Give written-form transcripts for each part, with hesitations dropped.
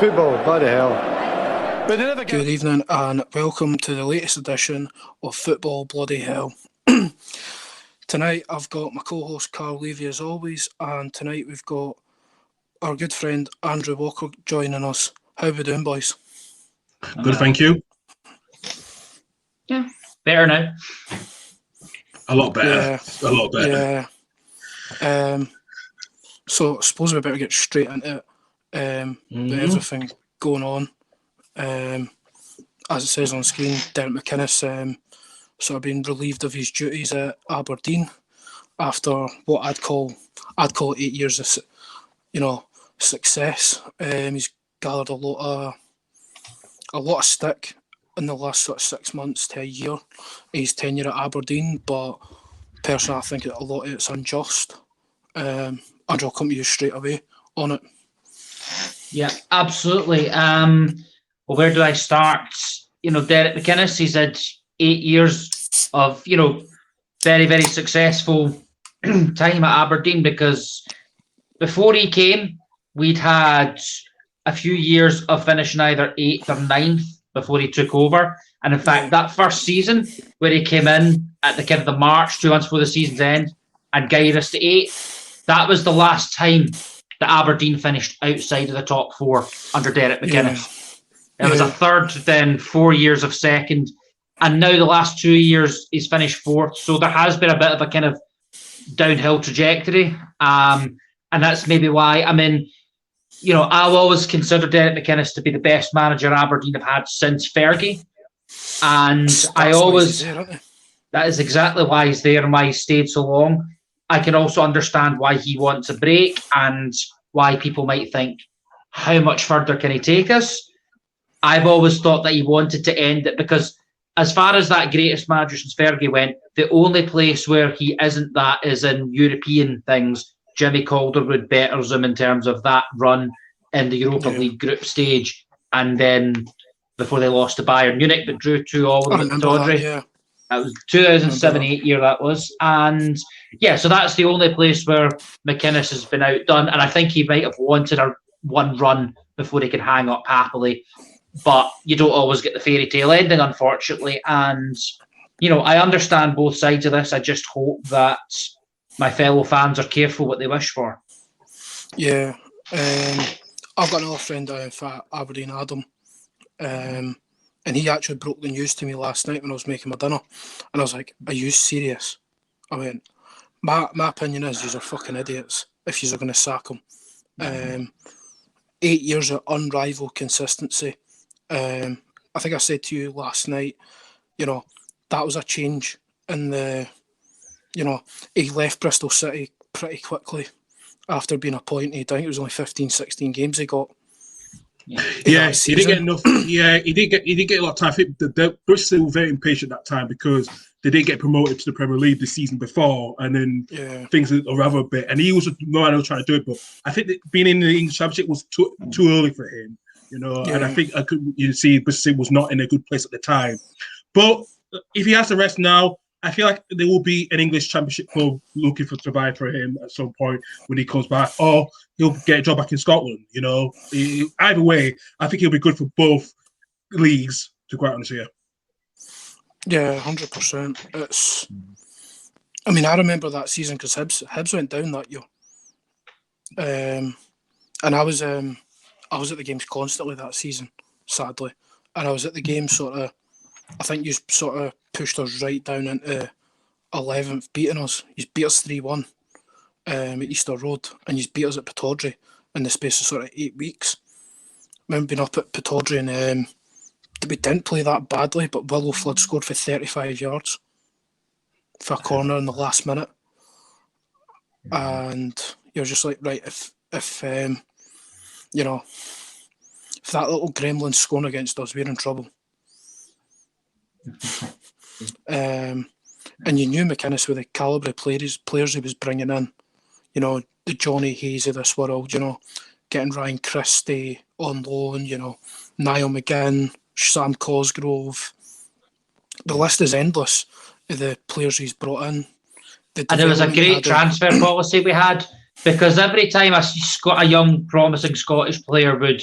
Football, bloody hell. But they never Good evening and welcome to the latest edition of Football Bloody Hell. Tonight I've got my co-host Carl Levy as always, and tonight we've got our good friend Andrew Walker joining us. How are we doing, boys? Good, thank you. Yeah, better now. A lot better. Yeah, A lot better. Yeah. So I suppose we better get straight into it. With everything going on. As it says on screen, Derek McInnes sort of been relieved of his duties at Aberdeen after what I'd call 8 years of success. He's gathered a lot of stick in the last sort of 6 months to a year. His tenure at Aberdeen, but personally I think a lot of it's unjust. And I'll come to you straight away on it. Yeah, absolutely. Well, where do I start? Derek McInnes, he's had 8 years of, very, very successful time at Aberdeen, because before he came, we'd had a few years of finishing either 8th or 9th before he took over. And in fact, that first season where he came in at the kind of the March, 2 months before the season's end, and guided us to 8th, that was the last time that Aberdeen finished outside of the top 4 under Derek McInnes. It was a third, then 4 years of second, and now the last 2 years he's finished 4th. So there has been a bit of a kind of downhill trajectory, and that's maybe why. I mean, I'll always consider Derek McInnes to be the best manager Aberdeen have had since Fergie, and that is exactly why he's there and why he stayed so long. I can also understand why he wants a break and why people might think, how much further can he take us? I've always thought that he wanted to end it, because as far as that greatest manager since Fergie went, the only place where he isn't that is in European things. Jimmy Calderwood betters him in terms of that run in the Europa League group stage, and then before they lost to Bayern Munich, but drew 2-2 with Tawdry. That was 2007-8 year that was. And so that's the only place where McInnes has been outdone. And I think he might have wanted one run before he could hang up happily. But you don't always get the fairy tale ending, unfortunately. And, I understand both sides of this. I just hope that my fellow fans are careful what they wish for. Yeah. I've got another friend down for Aberdeen, Adam. And he actually broke the news to me last night when I was making my dinner. And I was like, are you serious? I went, my opinion is these are fucking idiots if you're going to sack him. 8 years of unrivaled consistency. I think I said to you last night, that was a change in the, he left Bristol City pretty quickly after being appointed. I think it was only 15, 16 games he got. Yeah, he didn't get enough. Yeah, he did get a lot of time. I think the Bristol were very impatient at that time because they didn't get promoted to the Premier League the season before, and then things are rather a bit. And he was trying to do it, but I think that being in the English Championship was too early for him. And I think you see Bristol was not in a good place at the time. But if he has to rest now, I feel like there will be an English Championship club looking to provide for him at some point when he comes back, or he'll get a job back in Scotland. Either way, I think he'll be good for both leagues, to quite honest here. Yeah, 100%. I remember that season because Hibs went down that year, and I was at the games constantly that season, sadly, and I was at the game sort of. I think you sort of pushed us right down into 11th, beating us. You beat us 3-1 at Easter Road, and you beat us at Pittodrie in the space of sort of 8 weeks. I remember being up at Pittodrie, and we didn't play that badly, but Willow Flood scored for 35 yards for a corner in the last minute. And you're just like, right, if that little gremlin's scoring against us, we're in trouble. And you knew McInnes with the calibre of players he was bringing in, the Johnny Hayes of this world, getting Ryan Christie on loan, Niall McGinn, Sam Cosgrove. The list is endless of the players he's brought in. And it was a great transfer policy we had, because every time a young promising Scottish player would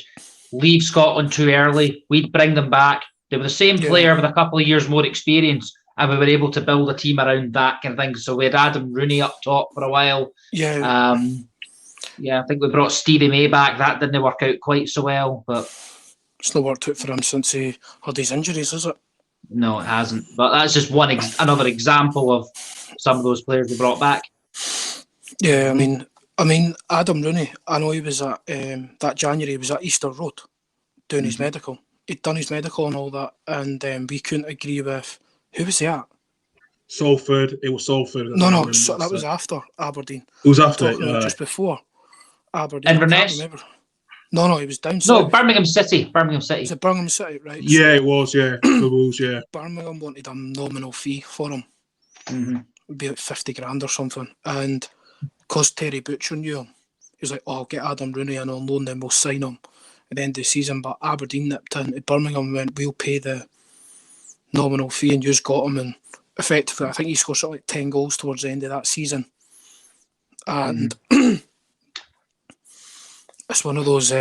leave Scotland too early. We'd bring them back. They were the same player with a couple of years more experience, and we were able to build a team around that kind of thing. So we had Adam Rooney up top for a while. Yeah. I think we brought Stevie May back. That didn't work out quite so well, but it's not worked out for him since he had his injuries, is it? No, it hasn't. But that's just another example of some of those players we brought back. Yeah, I mean, Adam Rooney. I know he was at that January. He was at Easter Road doing his medical. He'd done his medical and all that, and we couldn't agree with who was he at? Salford. It was Salford. No, so that was after Aberdeen. It was after just before Aberdeen. Inverness. No, he was down south. No, Birmingham City. Was it Birmingham City, right? Yeah, it was. Yeah, the Wolves. Yeah. Birmingham wanted a nominal fee for him. It'd be like 50 grand or something, and because Terry Butcher knew him, he was like, "Oh, I'll get Adam Rooney in on loan, then we'll sign him at the end of the season." But Aberdeen nipped into Birmingham and went, "We'll pay the nominal fee," and you've got him. And effectively, I think he scored something like 10 goals towards the end of that season. And it's one of those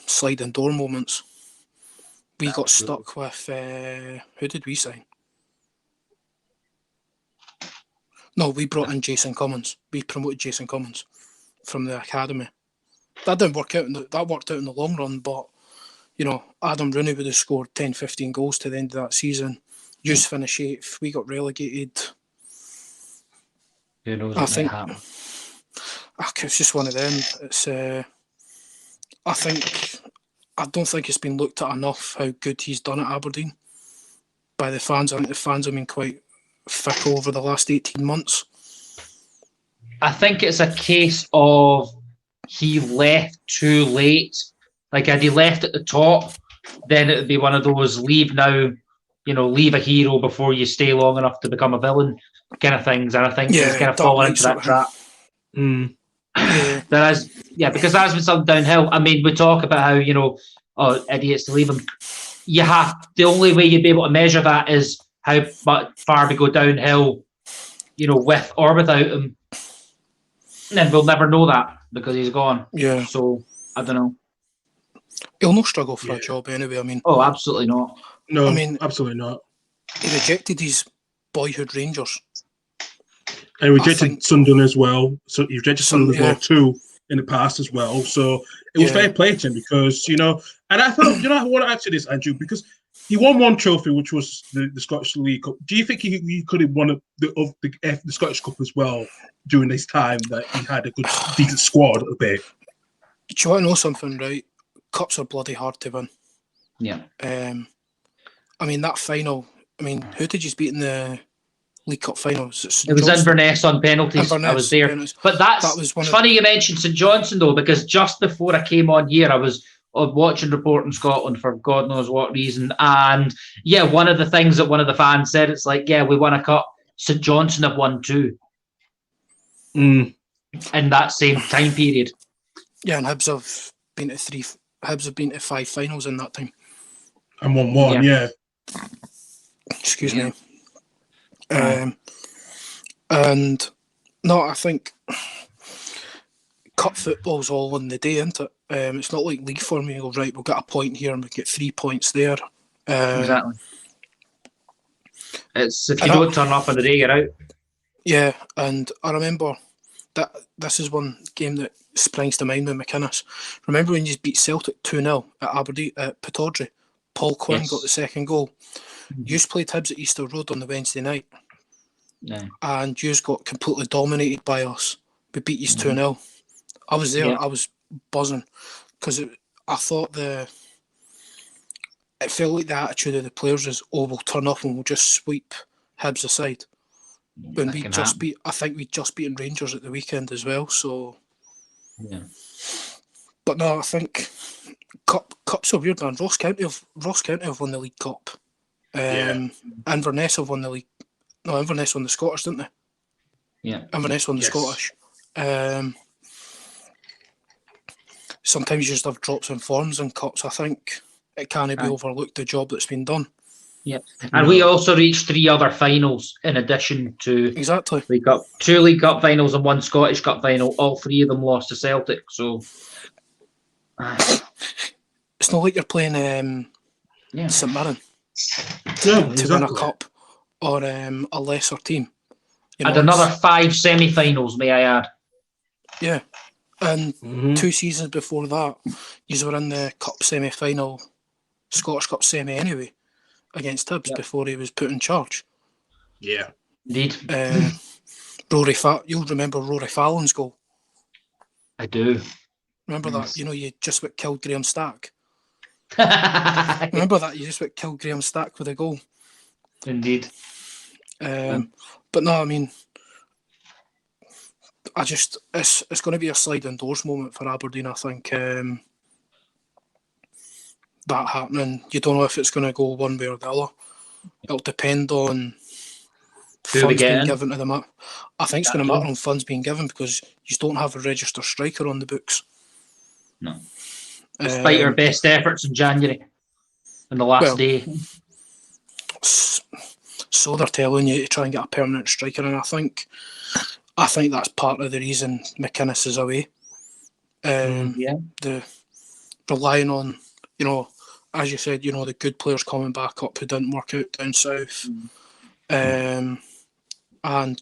sliding door moments. We got stuck with who did we sign? No, we brought in Jason Cummins. We promoted Jason Cummins from the academy. That didn't work out. That worked out in the long run, but Adam Rooney would have scored 10, 15 goals to the end of that season. Just finished 8th. We got relegated. Who knows what might happen? It's just one of them. It's. I don't think it's been looked at enough how good he's done at Aberdeen by the fans. I think the fans have been quite fickle over the last 18 months. I think it's a case of he left too late. Like, had he left at the top, then it would be one of those leave now, leave a hero before you stay long enough to become a villain kind of things. And I think he's kind of fallen into that trap. Because that's been something downhill. I mean, we talk about how, idiots to leave him. The only way you'd be able to measure that is how far we go downhill, with or without him. And then we'll never know that because he's gone. Yeah. So, I don't know. He'll not struggle for a job anyway. I mean, absolutely not. No, absolutely not. He rejected his boyhood Rangers. And rejected Sunderland as well. So he rejected Sunderland as well too in the past as well. So it was fair play to him because, and I thought, I want to answer this, Andrew, because he won one trophy, which was the Scottish League Cup. Do you think he could have won the Scottish Cup as well during this time that he had a good, decent squad a bit? Do you want to know something, right? Cups are bloody hard to win. Yeah. I mean, that final, who did you beat in the League Cup final? It was Inverness on penalties. I was there. But that was funny you mentioned St Johnstone, though, because just before I came on here, I was watching Report in Scotland for God knows what reason. And one of the things that one of the fans said, it's like, we won a cup. St Johnstone have won 2. In that same time period. Yeah, and Hibs have been to 3. Hibs have been to 5 finals in that time. And won 1, yeah. Excuse me. And no, I think cup football's all on the day, isn't it? It's not like league form. You go, right, we'll get a point here and we get 3 points there. Exactly. It's if you don't turn up on the day, you're out. Yeah, and I remember that this is one game that springs to mind with McInnes. Remember when you beat Celtic 2-0 at Aberdeen at Pittodrie? Paul Quinn got the second goal. You played Hibs at Easter Road on the Wednesday night. Yeah. And you got completely dominated by us. We beat you 2-0. I was there. Yeah. I was buzzing because I thought it felt like the attitude of the players is, we'll turn up and we'll just sweep Hibs aside. When we just beat, I think we just beaten Rangers at the weekend as well. So, but no, I think cups are weird, man. Ross County have won the League Cup. Inverness have won the league. No, Inverness won the Scottish, didn't they? Yeah. Inverness won the Scottish. Sometimes you just have drops in forms in cups. I think it can't be overlooked, the job that's been done. Yeah. And we also reached 3 other finals in addition to League Cup. 2 League Cup finals and 1 Scottish Cup final. All 3 of them lost to Celtic. So it's not like you're playing St Mirren to win a cup or a lesser team. And another 5 semi-finals, may I add? Yeah, and 2 seasons before that, you were in the cup semi-final, Scottish Cup semi anyway, against Hibs before he was put in charge. Yeah, indeed. You'll remember Rory Fallon's goal. I do. Remember that? You just about killed Graham Stack. Remember that? You just about killed Graham Stack with a goal. Indeed. But no, I mean, it's going to be a sliding doors moment for Aberdeen, I think. That happening, you don't know if it's going to go one way or the other. It'll depend on funds being given to them. I think it's going to matter on funds being given because you don't have a registered striker on the books. No. Despite your best efforts in January, on the last day. So they're telling you to try and get a permanent striker, and I think that's part of the reason McInnes is away. The relying on, as you said, the good players coming back up who didn't work out down south, and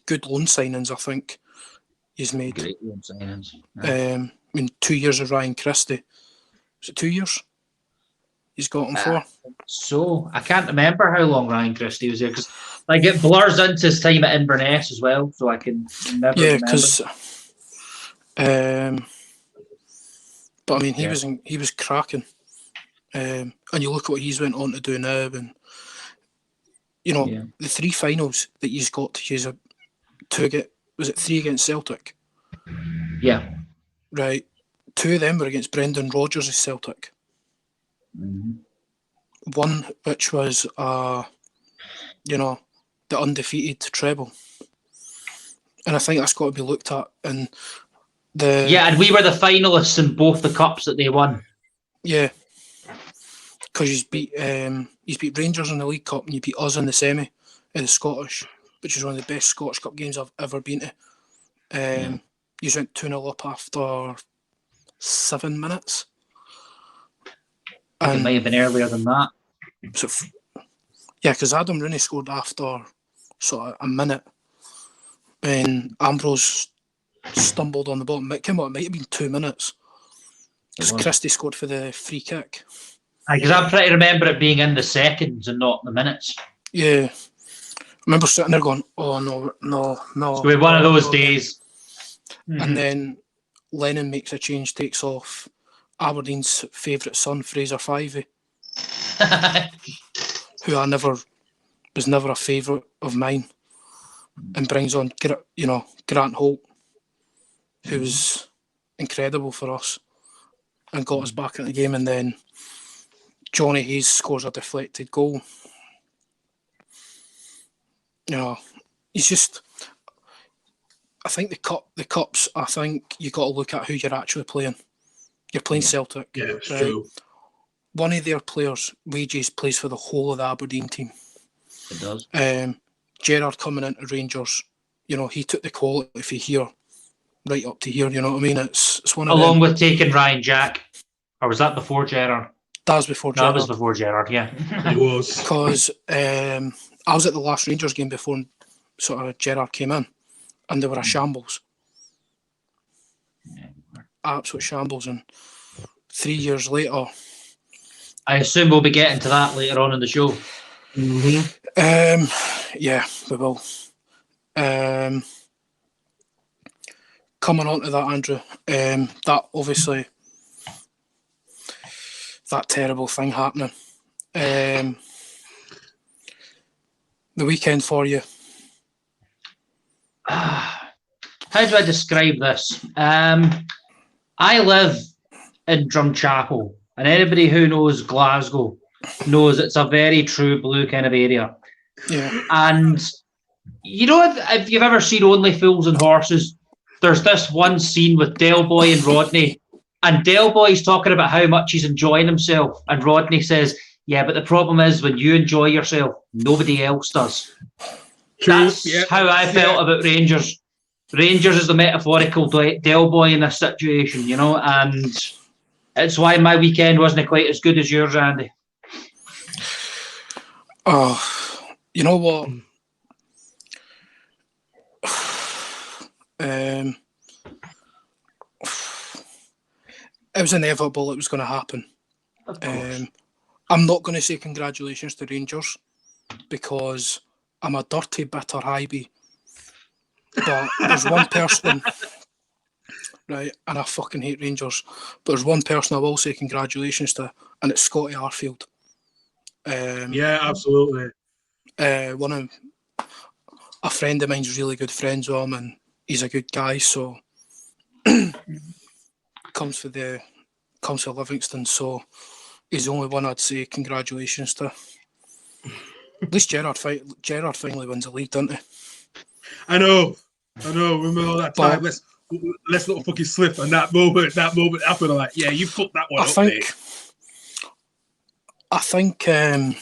good loan signings. I think he's made. Great loan signings. 2 years of Ryan Christie. Is it 2 years? He's got him for. So I can't remember how long Ryan Christie was here because it blurs into his time at Inverness as well, so I can never remember. Yeah, because but I mean he was cracking, and you look at what he's went on to do now, and the 3 finals that he's got to use to get, was it 3 against Celtic? Yeah. Right. 2 of them were against Brendan Rodgers' Celtic. One which was the undefeated treble, and I think that's got to be looked at. And and we were the finalists in both the cups that they won. Yeah, because he's beat Rangers in the League Cup and you beat us in the semi in the Scottish, which is one of the best Scottish Cup games I've ever been to. You went 2-0 up after 7 minutes. It might have been earlier than that. So, because Adam Rooney scored after sort of a minute when Ambrose stumbled on the ball. It might have been 2 minutes because Christie scored for the free kick. Because I'm trying to remember it being in the seconds and not the minutes. Yeah. I remember sitting there going, oh, no. It's going to be one of those days. And then Lennon makes a change, takes off Aberdeen's favourite son, Fraser Fivey, who was never a favourite of mine, and brings on Grant Holt, who was incredible for us and got us back in the game. And then Johnny Hayes scores a deflected goal. He's just. I think the cups. I think you got to look at who you're actually playing. You're playing Celtic. Yeah, it's true. One of their players, Wages, plays for the whole of the Aberdeen team. It does. Gerrard coming into Rangers, he took the quality from here right up to here. You know what I mean? It's one of along with taking Ryan Jack, or was that before Gerrard? That was before Gerrard. That was before Gerrard. Yeah, it was because I was at the last Rangers game before sort of Gerrard came in, and they were a shambles. Absolute shambles, and 3 years later, I assume we'll be getting to that later on in the show. Yeah, we will. Coming on to that, Andrew, that obviously that terrible thing happening. The weekend for you. How do I describe this? I live in Drumchapel, and anybody who knows Glasgow knows it's a very true blue kind of area. Yeah. And if you've ever seen Only Fools and Horses, there's this one scene with Del Boy and Rodney, and Del Boy's talking about how much he's enjoying himself, and Rodney says, yeah, but the problem is when you enjoy yourself, nobody else does. That's how I felt about Rangers. Rangers is the metaphorical Del Boy in this situation, and It's why my weekend wasn't quite as good as yours, Andy. Oh, you know what? It was inevitable it was going to happen. Of course. I'm not going to say congratulations to Rangers because I'm a dirty, bitter highbie. But there's one person, right, and I fucking hate Rangers, but there's one person I will say congratulations to, and it's Scotty Arfield. Yeah, absolutely. A friend of mine's really good friends with him, and he's a good guy, so comes for Livingston, so he's the only one I'd say congratulations to. At least Gerrard finally wins the league, doesn't he? I know. Remember all that time? Let's not fucking slip. And that moment happened. I'm like, yeah, you fucked that one up, mate. I think I'm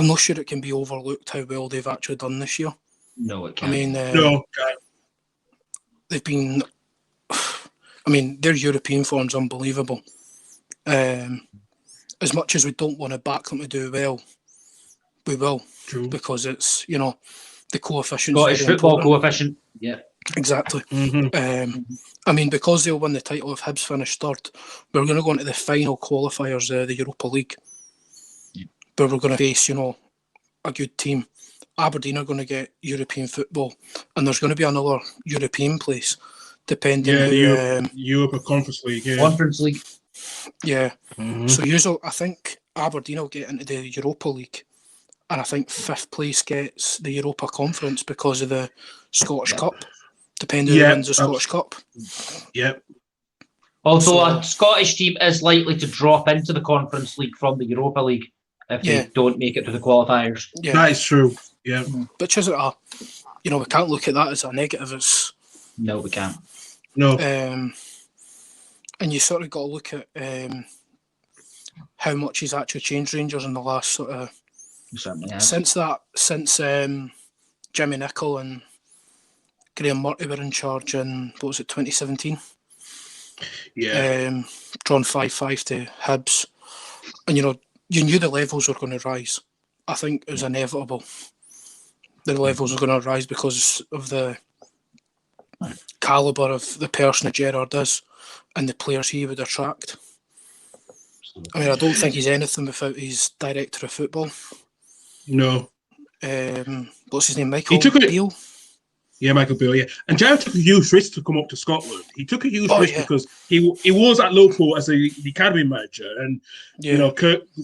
not sure it can be overlooked how well they've actually done this year. No, it can't. I mean, no, they've been. I mean, their European form's unbelievable. As much as we don't want to back them to do well, we will. True. Because it's, the coefficient. Scottish football coefficient. Yeah. Exactly. Mm-hmm. I mean, because they'll win the title if Hibs finish third, we're going to go into the final qualifiers, the Europa League, where we're going to face, a good team. Aberdeen are going to get European football, and there's going to be another European place, depending on the Europa Conference League. Yeah. Conference League. Yeah. Mm-hmm. So usually, I think Aberdeen will get into the Europa League, and I think fifth place gets the Europa Conference because of the Scottish Cup, depending on who wins the Scottish Cup. Yep. Although a Scottish team is likely to drop into the Conference League from the Europa League if they don't make it to the qualifiers. Yeah. That is true. Yeah. Which isn't we can't look at that as a negative. No, we can't. No. And you sort of got to look at how much he's actually changed Rangers in the last sort of since Jimmy Nicholl and Graham Murphy were in charge in 2017. Yeah. Drawn 5-5 to Hibs, and you knew the levels were going to rise. I think it was inevitable. The levels were going to rise because of the calibre of the person that Gerrard is and the players he would attract. I mean, I don't think he's anything without his director of football. No. What's his name? Michael Beale? Yeah, Michael Beale, yeah. And Gerrard took a huge risk to come up to Scotland. He took a huge risk because he was at Liverpool as the academy manager. And,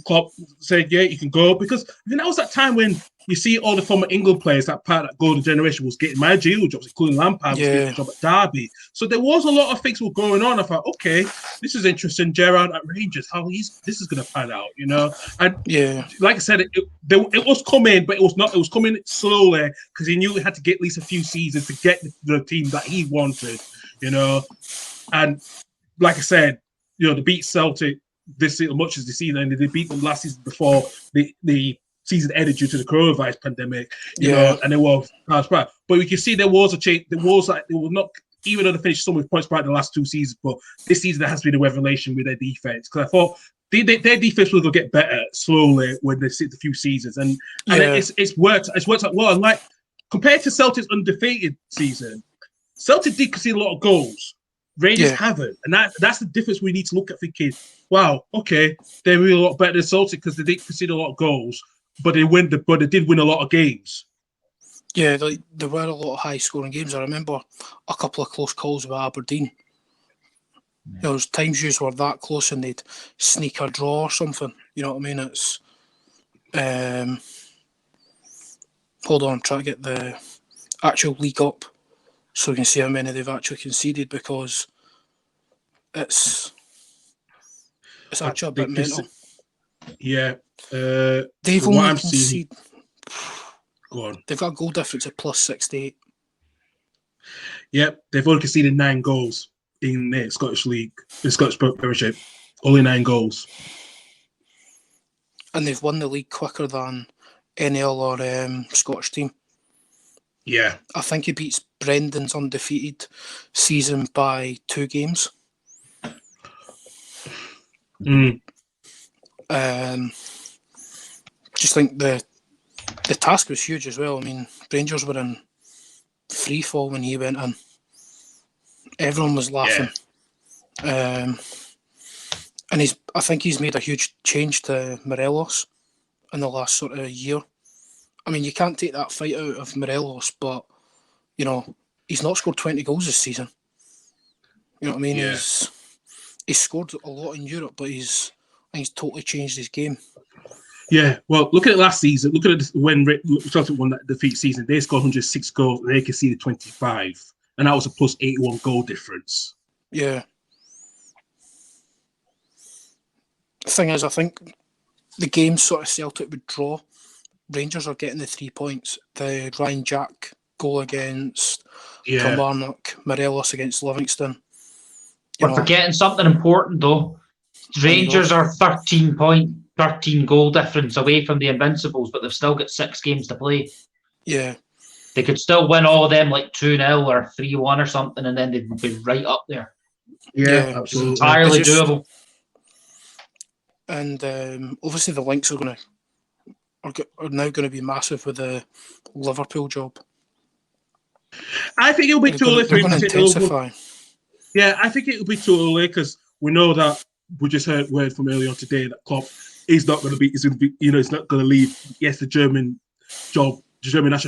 Klopp said, yeah, you can go. Because I think that was that time when you see all the former England players, that part of that golden generation was getting managerial jobs, including Lampard was getting a job at Derby. So there was a lot of things were going on. I thought, okay, this is interesting. Gerrard at Rangers, this is going to pan out, And like I said, it was coming, but it was not. It was coming slowly because he knew he had to get at least a few seasons to get the team that he wanted, And like I said, they beat Celtic this much as the season, and they beat them last season before the season ended due to the coronavirus pandemic, and it was bad. But we can see there was a change. There was not, even though they finished so many points back in the last two seasons, but this season there has been a revelation with their defense. Because I thought their defense will get better slowly when they sit a few seasons, and it's worked. It's worked out well. And like compared to Celtic's undefeated season, Celtic did concede a lot of goals. Rangers haven't, and that's the difference we need to look at. Thinking, wow, okay, they're really a lot better than Celtic because they did concede a lot of goals. But they did win a lot of games. Yeah, there were a lot of high-scoring games. I remember a couple of close calls with Aberdeen. There was times you were that close and they'd sneak a draw or something. You know what I mean? It's hold on, I'm trying to get the actual league up so we can see how many they've actually conceded because it's actually a bit mental. Yeah. They've only conceded. Go on. They've got a goal difference of plus 68. Yep, they've only conceded 9 goals in the Scottish League, the Scottish Premiership. Only 9 goals. And they've won the league quicker than any other Scottish team. Yeah. I think he beats Brendan's undefeated season by 2 games. Just think the task was huge as well. I mean, Rangers were in free fall when he went in. Everyone was laughing. Yeah. And I think he's made a huge change to Morelos in the last sort of year. I mean, you can't take that fight out of Morelos, but, you know, he's not scored 20 goals this season. You know what I mean? Yeah. He's scored a lot in Europe, but he's totally changed his game. Yeah, well, look at it last season. Look at it when Celtic won that defeat season. They scored 106 goals and they conceded 25. And that was a plus 81 goal difference. Yeah. The thing is, I think the game sort of Celtic would draw. Rangers are getting the 3 points. The Ryan Jack goal against Kilmarnock, Morelos against Livingston. We're forgetting something important, though. Rangers are 13 goal difference away from the Invincibles, but they've still got 6 games to play. Yeah. They could still win all of them like 2-0 or 3-1 or something, and then they'd be right up there. Yeah, absolutely. It's entirely doable. And obviously the links are now going to be massive with the Liverpool job. I think it'll be too early for him to intensify. Yeah, I think it'll be too early because we know that we just heard word from earlier on today that Klopp is not going to be. He's not going to leave. Yes, the German national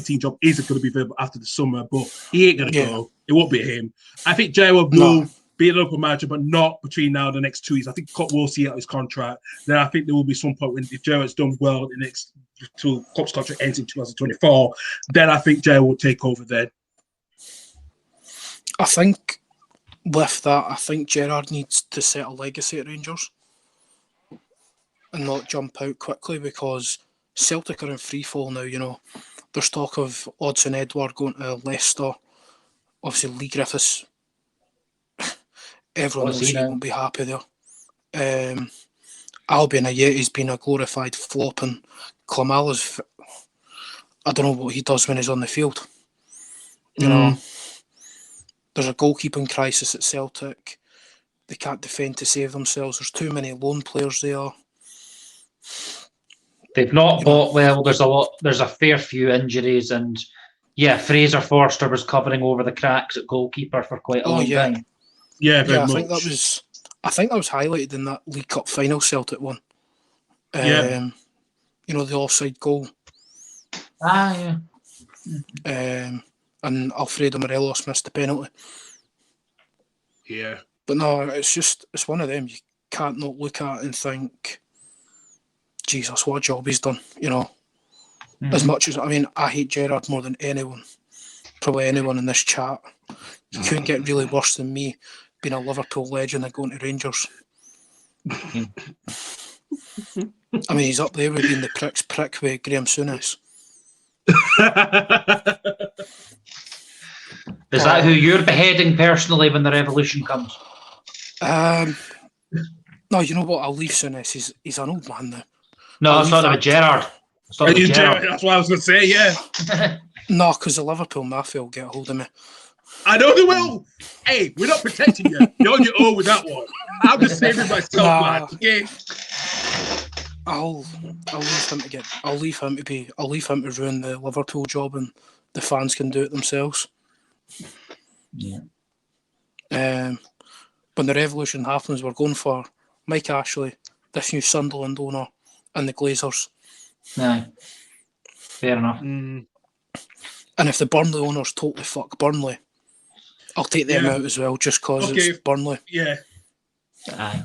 team job isn't going to be available after the summer, but he ain't going to go. It won't be him. I think Gerrard will be a local manager, but not between now and the next 2 years. I think Klopp will see out his contract. Then I think there will be some point when if Gerrard's done well the next till Klopp's contract ends in 2024, then I think Gerrard will take over then. I think with that, I think Gerrard needs to set a legacy at Rangers and not jump out quickly because Celtic are in free fall now, you know. There's talk of Odsonne Edouard going to Leicester. Obviously, Lee Griffiths, everyone knows he won't be happy there. Albion Ayeti's been a glorified flop, and Klamala's, I don't know what he does when he's on the field. You know, there's a goalkeeping crisis at Celtic. They can't defend to save themselves. There's too many lone players there. They've not bought well. There's a fair few injuries, and Fraser Forster was covering over the cracks at goalkeeper for quite a long time. Yeah, very much. I think that was highlighted in that League Cup final Celtic won. You know, the offside goal. And Alfredo Morelos missed the penalty. Yeah. But no, it's one of them you can't not look at and think, Jesus, what a job he's done, you know. As much as, I hate Gerrard more than anyone, probably anyone in this chat. You couldn't get really worse than me being a Liverpool legend and going to Rangers. He's up there with being the prick's prick with Graham Souness. Is that who you're beheading personally when the revolution comes? No, you know what? I'll leave Souness. He's an old man now. No, it's not about Gerrard. That's what I was going to say, yeah. No, because the Liverpool mafia will get a hold of me. I know they will. Hey, we're not protecting you. You're on your own with that one. I'm just saving myself, lad. Okay. I'll leave him to ruin the Liverpool job, and the fans can do it themselves. Yeah. When the revolution happens, we're going for Mike Ashley, this new Sunderland owner, and the Glazers. No. Fair enough. And if the Burnley owners totally fuck Burnley, I'll take them out as well, just because it's Burnley. Yeah.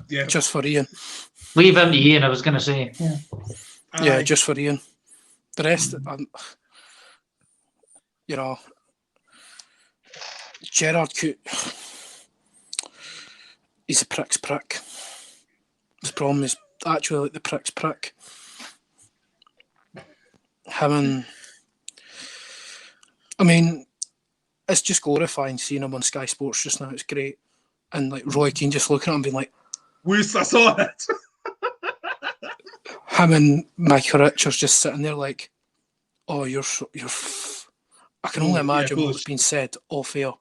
Yeah. Just for Ian. Leave him to Ian, I was going to say. Yeah, just for Ian. The rest, you know, Gerrard could. He's a prick's prick. The problem is actually like the prick's prick. It's just glorifying seeing him on Sky Sports just now. It's great. And like Roy Keane just looking at him being like, I saw it. Him and Michael Richards just sitting there like, oh, you're I can only imagine what's been said off air.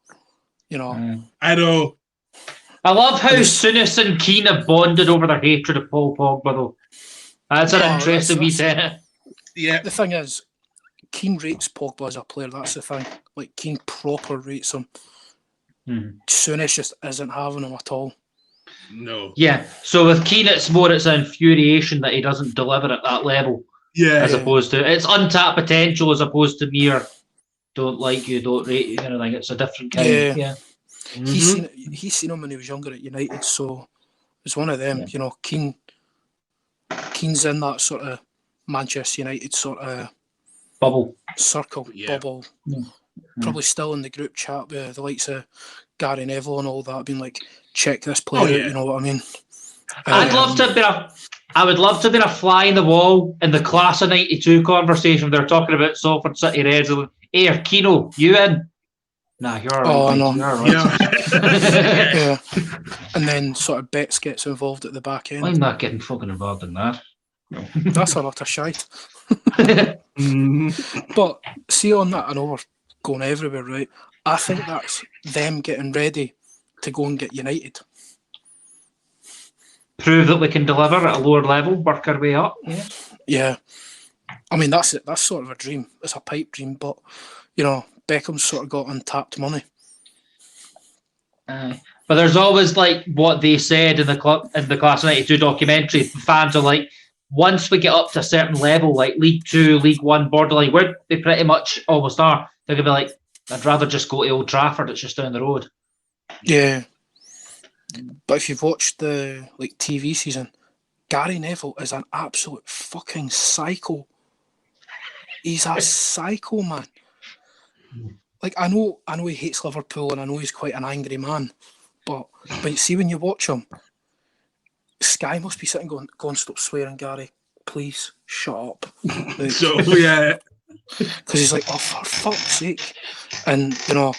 You know. I know. I love how Souness and Keane have bonded over their hatred of Paul Pogba, though. That's an interesting wee tenet. Yeah. The thing is, Keane rates Pogba as a player. That's the thing. Like, Keane proper rates him. Souness just isn't having him at all. No. Yeah. So with Keane, it's an infuriation that he doesn't deliver at that level. Yeah. As opposed to, it's untapped potential as opposed to mere don't like you, don't rate you, kind of thing. It's a different kind. Yeah. He's seen him when he was younger at United, so it's one of them. Yeah. You know, Keane's in that sort of Manchester United sort of bubble circle. Yeah. Probably still in the group chat with the likes of Gary Neville and all that, being like, check this player out, you know what I mean? I would love to have been a fly in the wall in the class of '92 conversation. They're talking about Salford City Reds. Hey, Keno, you in? Nah, you're all right. No. You're all right. Yeah. And then sort of Betts gets involved at the back end. I'm not getting fucking involved in that. No. That's a lot of shite. But see, on that, I know we're going everywhere, right? I think that's them getting ready to go and get United. Prove that we can deliver at a lower level, work our way up. Yeah. I mean, that's it. That's sort of a dream. It's a pipe dream, but, you know, Beckham's sort of got untapped money. But there's always like what they said in the Class of '92 documentary. Fans are like, once we get up to a certain level, like League 2, League 1 borderline, where they pretty much almost are, they're going to be like, I'd rather just go to Old Trafford, it's just down the road. Yeah. But if you've watched the TV season, Gary Neville is an absolute fucking psycho. He's a psycho, man. Like, I know he hates Liverpool and I know he's quite an angry man, but see, when you watch him, Sky must be sitting going, stop swearing, Gary. Please, shut up. Like, so, yeah. Because he's like, oh, for fuck's sake. And, you know,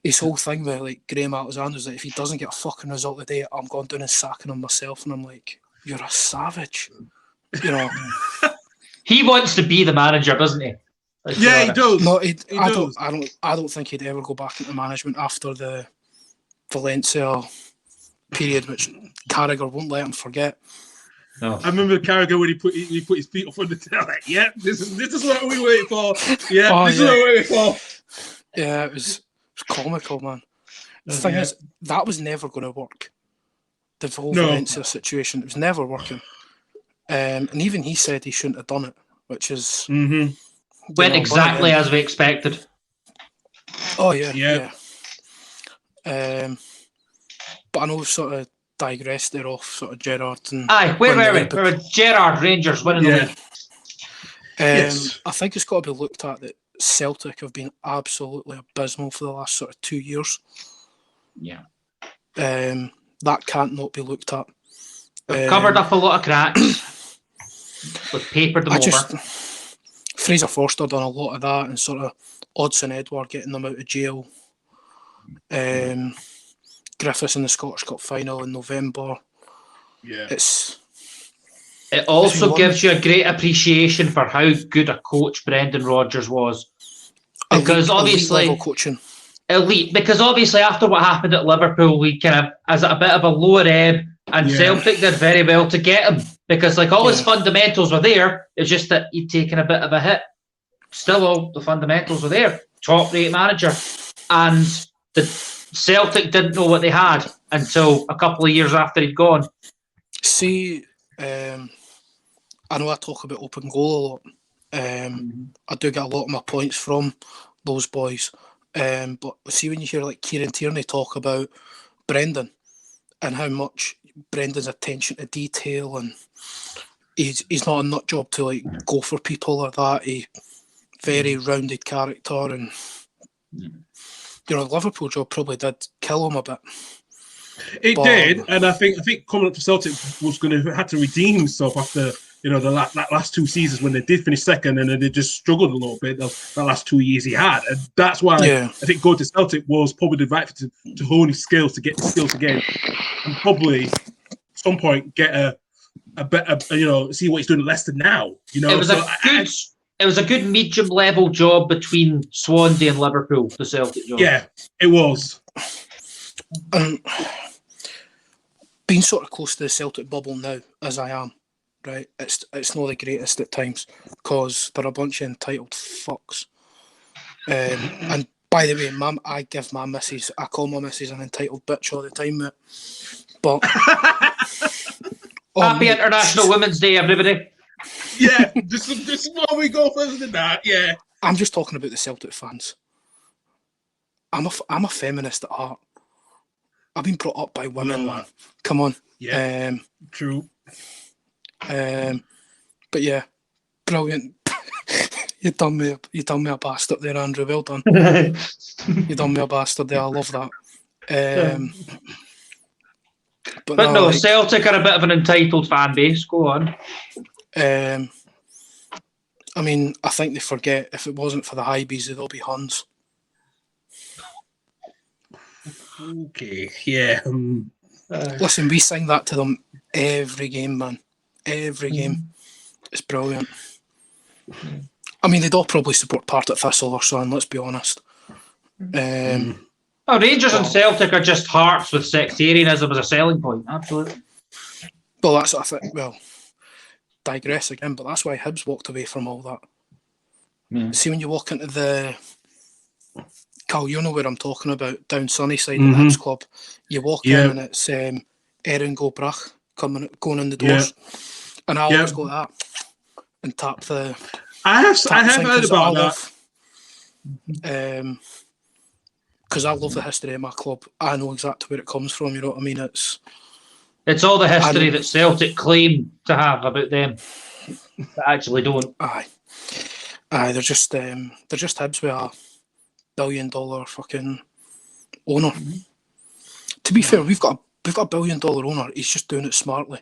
his whole thing with, like, Graham Alexander's that if he doesn't get a fucking result today, I'm going down and sacking him myself. And I'm like, you're a savage. You know. He wants to be the manager, doesn't he? He does. No, I don't think he'd ever go back into management after the Valencia period, which Carragher won't let him forget. No. I remember Carragher when he put his feet up on the tail, like, yeah, this is what we waited for. Yeah, this is what we waited for. Yeah, it was comical, man. The thing is, that was never going to work. The whole Valencia situation, it was never working. And even he said he shouldn't have done it, which is went exactly as we expected. Oh yeah. But I know we've sort of digressed there off sort of Gerrard and. Aye, where were we? We were Gerrard, Rangers winning the league. Yes. I think it's got to be looked at that Celtic have been absolutely abysmal for the last sort of 2 years. Yeah. That can't not be looked at. We've covered up a lot of cracks. We've papered them over. Fraser Forster done a lot of that, and sort of Odsonne Edouard getting them out of jail. Griffiths in the Scottish Cup final in November. Yeah. It also gives you a great appreciation for how good a coach Brendan Rodgers was. Because obviously level coaching. Elite. Because obviously after what happened at Liverpool, we kind of as a bit of a lower ebb, and Celtic did very well to get him. Because like all his fundamentals were there, it's just that he'd taken a bit of a hit. Still all the fundamentals were there. Top rate manager. And the Celtic didn't know what they had until a couple of years after he'd gone. See, I know I talk about open goal a lot. I do get a lot of my points from those boys. But see, when you hear like Kieran Tierney talk about Brendan and how much Brendan's attention to detail, and he's not a nut job to like go for people or that. He very rounded character, and you know, the Liverpool job probably did kill him a bit. It did, and I think coming up to Celtic was going to have to redeem himself after the last 2 seasons when they did finish second, and then they just struggled a little bit the last 2 years he had, and that's why I think going to Celtic was probably the right to hone his skills, to get the skills again, and probably at some point get a better see what he's doing at Leicester now. It was a good medium level job between Swansea and Liverpool, the Celtic job. Yeah, it was. Being sort of close to the Celtic bubble now, as I am, right, it's not the greatest at times because they're a bunch of entitled fucks. And by the way, I call my missus an entitled bitch all the time, mate. But Happy International Women's Day, everybody. Yeah, this is why we go further than that. Yeah, I'm just talking about the Celtic fans. I'm a feminist at heart. I've been brought up by women, man. Come on. Yeah. True. But yeah, brilliant. you done me a bastard there, Andrew. Well done. You done me a bastard there. I love that. But no, Celtic are a bit of an entitled fan base. Go on. I mean, I think they forget if it wasn't for the Highbees, they'd all be Huns. Okay, yeah. Listen, we sing that to them every game, man. Every game. It's brilliant. I mean, they'd all probably support Partick Thistle or something, let's be honest. Rangers and Celtic are just hearts with sectarianism as a selling point. Absolutely. Well, that's what I think. Well, digress again, but that's why Hibs walked away from all that. Yeah. See, when you walk into the... Carl, you know where I'm talking about, down Sunnyside at the Hibs Club. You walk in and it's Erin Gobrach going in the doors. And I always go to that and tap the... I have heard about that. Because I love the history of my club. I know exactly where it comes from, you know what I mean? It's all the history that Celtic claim to have about them that actually don't. Aye, they're just Hibs with a $1 billion fucking owner. To be fair, we've got a $1 billion owner. He's just doing it smartly.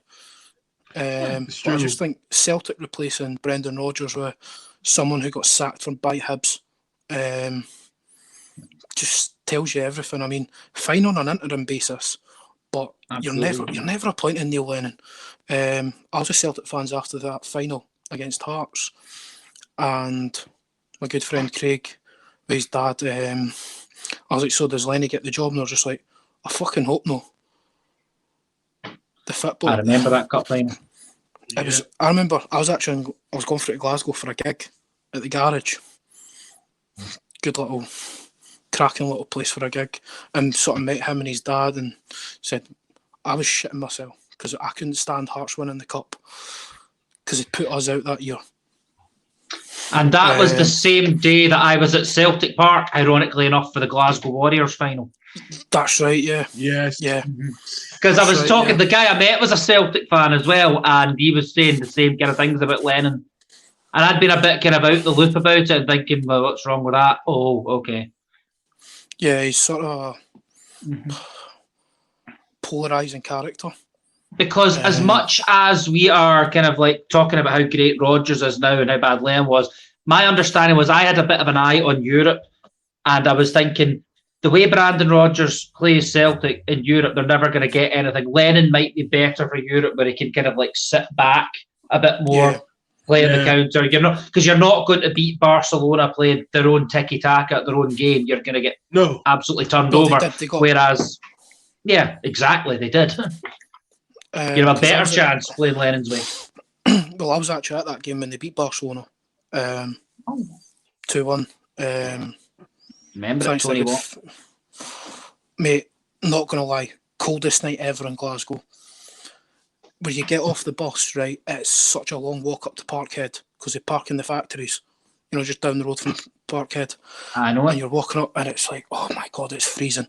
But I just think Celtic replacing Brendan Rodgers with someone who got sacked by Hibs just tells you everything. I mean, fine on an interim basis, but you're never appointing Neil Lennon. I was with Celtic fans after that final against Hearts, and my good friend Craig, with his dad, I was like, so does Lenny get the job? And I was just like, I fucking hope no. The football. I remember that cup final. I remember I was going for it to Glasgow for a gig at the garage. Good little cracking little place for a gig, and sort of met him and his dad and said I was shitting myself because I couldn't stand Hearts winning the cup because it put us out that year. And that was the same day that I was at Celtic Park, ironically enough, for the Glasgow Warriors final. That's right, yeah. Yes. Yeah. Because I was talking, the guy I met was a Celtic fan as well, and he was saying the same kind of things about Lennon. And I'd been a bit kind of out the loop about it and thinking, well, what's wrong with that? Oh, okay. Yeah, he's sort of polarising character. Because as much as we are kind of like talking about how great Rodgers is now and how bad Lennon was, my understanding was I had a bit of an eye on Europe, and I was thinking the way Brandon Rodgers plays Celtic in Europe, they're never going to get anything. Lennon might be better for Europe, where he can kind of like sit back a bit more, playing the counter. You're not going to beat Barcelona playing their own tiki-taka at their own game. You're going to get absolutely turned over. Whereas, yeah, exactly, they did. You have a better chance playing Lennon's way. Well, I was actually at that game when they beat Barcelona 2-1. Remember that, Tony Watt? Mate, not going to lie, coldest night ever in Glasgow. When you get off the bus, right, it's such a long walk up to Parkhead because they park in the factories, just down the road from Parkhead. I know it. And you're walking up and it's like, oh my God, it's freezing.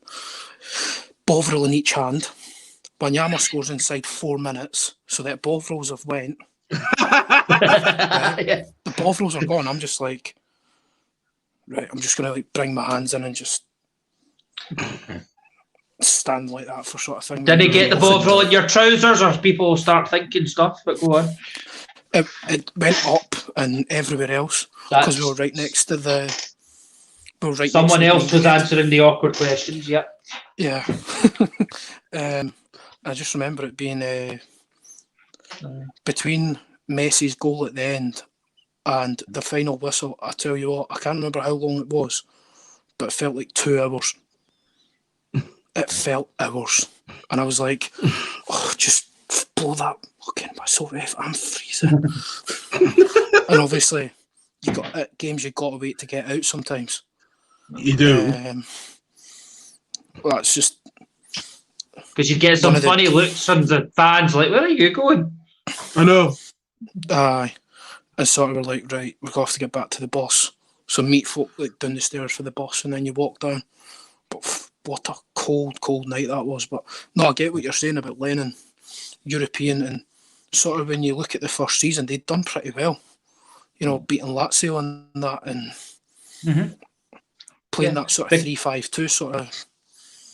Bovril in each hand. Wanyama scores inside 4 minutes, so that Bovrils have went. The Bovrils are gone. I'm just like, right, I'm just going to bring my hands in and just stand like that for sort of thing. Did he get the Bovril in your trousers, or people start thinking stuff? But go on. It went up and everywhere else because we were right next to the... Someone else was answering the awkward questions, yeah. Yeah. I just remember it being between Messi's goal at the end and the final whistle. I tell you what, I can't remember how long it was, but it felt like 2 hours. it felt hours. And I was like, oh, just blow that fucking whistle, ref. I'm freezing. And obviously, you got at games you've got to wait to get out sometimes. You do. Well, that's just... Because you get some funny looks from the fans, like, where are you going? I know. Aye. And sort of were like, right, we're going to have to get back to the boss. So meet folk like down the stairs for the boss, and then you walk down. But what a cold, cold night that was. But no, I get what you're saying about Lennon, European, and sort of when you look at the first season, they'd done pretty well. You know, beating Lazio and that, and playing that sort of 3-5-2 sort of.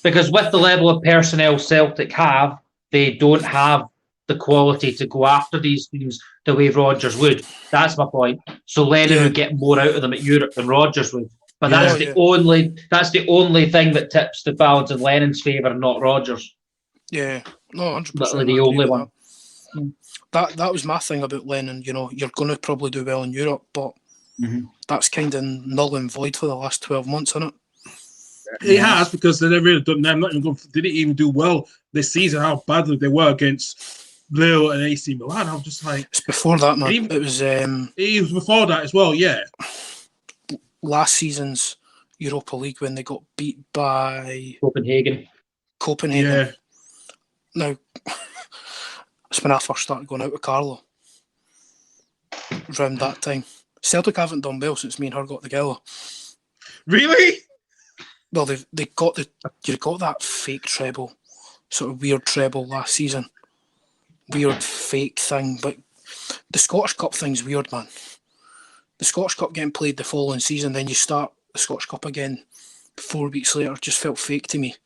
Because with the level of personnel Celtic have, they don't have the quality to go after these teams the way Rodgers would. That's my point. So Lennon would get more out of them at Europe than Rodgers would. But that's the only thing that tips the balance in Lennon's favour, not Rodgers. Yeah, no, 100%. Literally the only one. That was my thing about Lennon. You know, you're going to probably do well in Europe, but that's kind of null and void for the last 12 months, isn't it? It has, because they never really done. They didn't even do well this season. How badly they were against Lille and AC Milan. I was just like, it's before that, man. It was before that as well. Yeah, last season's Europa League when they got beat by Copenhagen. Yeah. Now, that's when I first started going out with Carlo. Around that time, Celtic haven't done well since me and her got together. Really? Well, they got that fake treble, sort of weird treble last season. Weird fake thing, but the Scottish Cup thing's weird, man. The Scottish Cup getting played the following season, then you start the Scottish Cup again 4 weeks later, just felt fake to me.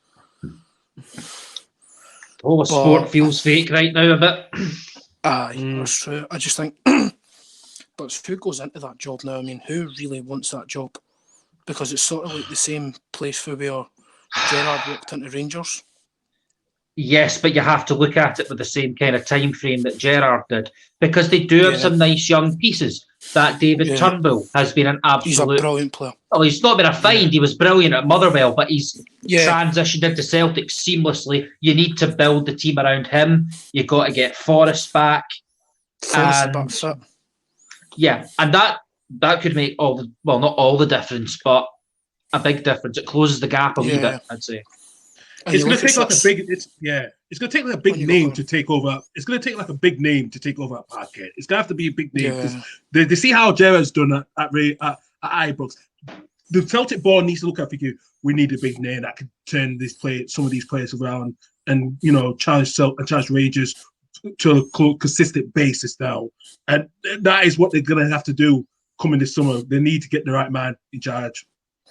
Oh, sport feels fake right now a bit. Aye, that's true. I just think, but who goes into that job now? I mean, who really wants that job? Because it's sort of like the same place for where Gerrard walked into Rangers. Yes, but you have to look at it with the same kind of time frame that Gerrard did, because they do have some nice young pieces. That David Turnbull has been an absolute... He's a brilliant player. Well, he's not been a find. He was brilliant at Motherwell, but he's transitioned into Celtic seamlessly. You need to build the team around him. You've got to get Forrest back. Yeah, and that could make not all the difference, but a big difference. It closes the gap a wee bit, I'd say. It's going to take like a big. It's going to take like a big name to take over. It's going to take like a big name to take over at Parkhead. It's going to have to be a big name because they see how Gerrard's done at Ibrox. The Celtic board needs to look at you. We need a big name that can turn some of these players around, and challenge Rangers to a consistent basis now. And that is what they're going to have to do coming this summer. They need to get the right man in charge.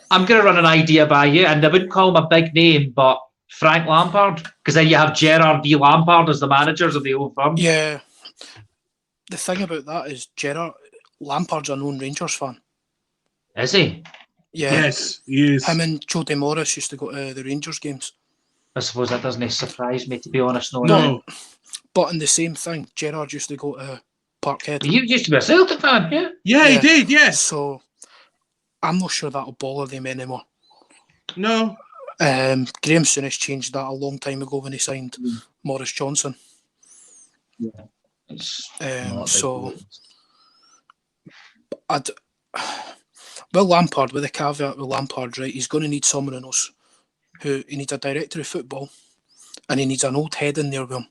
I'm going to run an idea by you, and I wouldn't call him a big name, but Frank Lampard, because then you have Gerrard v Lampard as the managers of the old firm. Yeah. The thing about that is Lampard's a known Rangers fan. Is he? Yeah. Yes, he is. Him and Jody Morris used to go to the Rangers games. I suppose that doesn't surprise me, to be honest. No. But in the same thing, Gerrard used to go to Parkhead. He used to be a Celtic fan, yeah? Yeah, he did, yes. So I'm not sure that'll bother them anymore. No. Graham Souness changed that a long time ago when he signed Maurice Johnson. Yeah. Lampard, with the caveat with Lampard, right, he's going to need someone who knows he needs a director of football, and he needs an old head in there with him.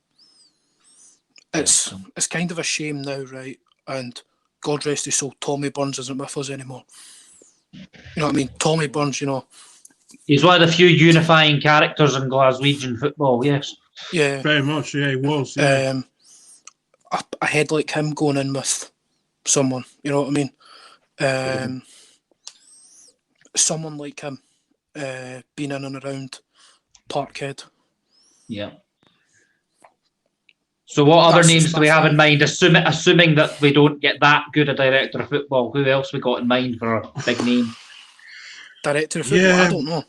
It's kind of a shame now, right? And God rest his soul, Tommy Burns isn't with us anymore. You know what I mean? Tommy Burns, he's one of the few unifying characters in Glaswegian football, yes. Yeah. Very much, yeah, he was. Yeah. A head like him going in with someone, you know what I mean? Someone like him being in and around Parkhead. Yeah. So what other names do we have in mind? Assuming that we don't get that good a director of football, who else we got in mind for a big name? Director of football? I don't know.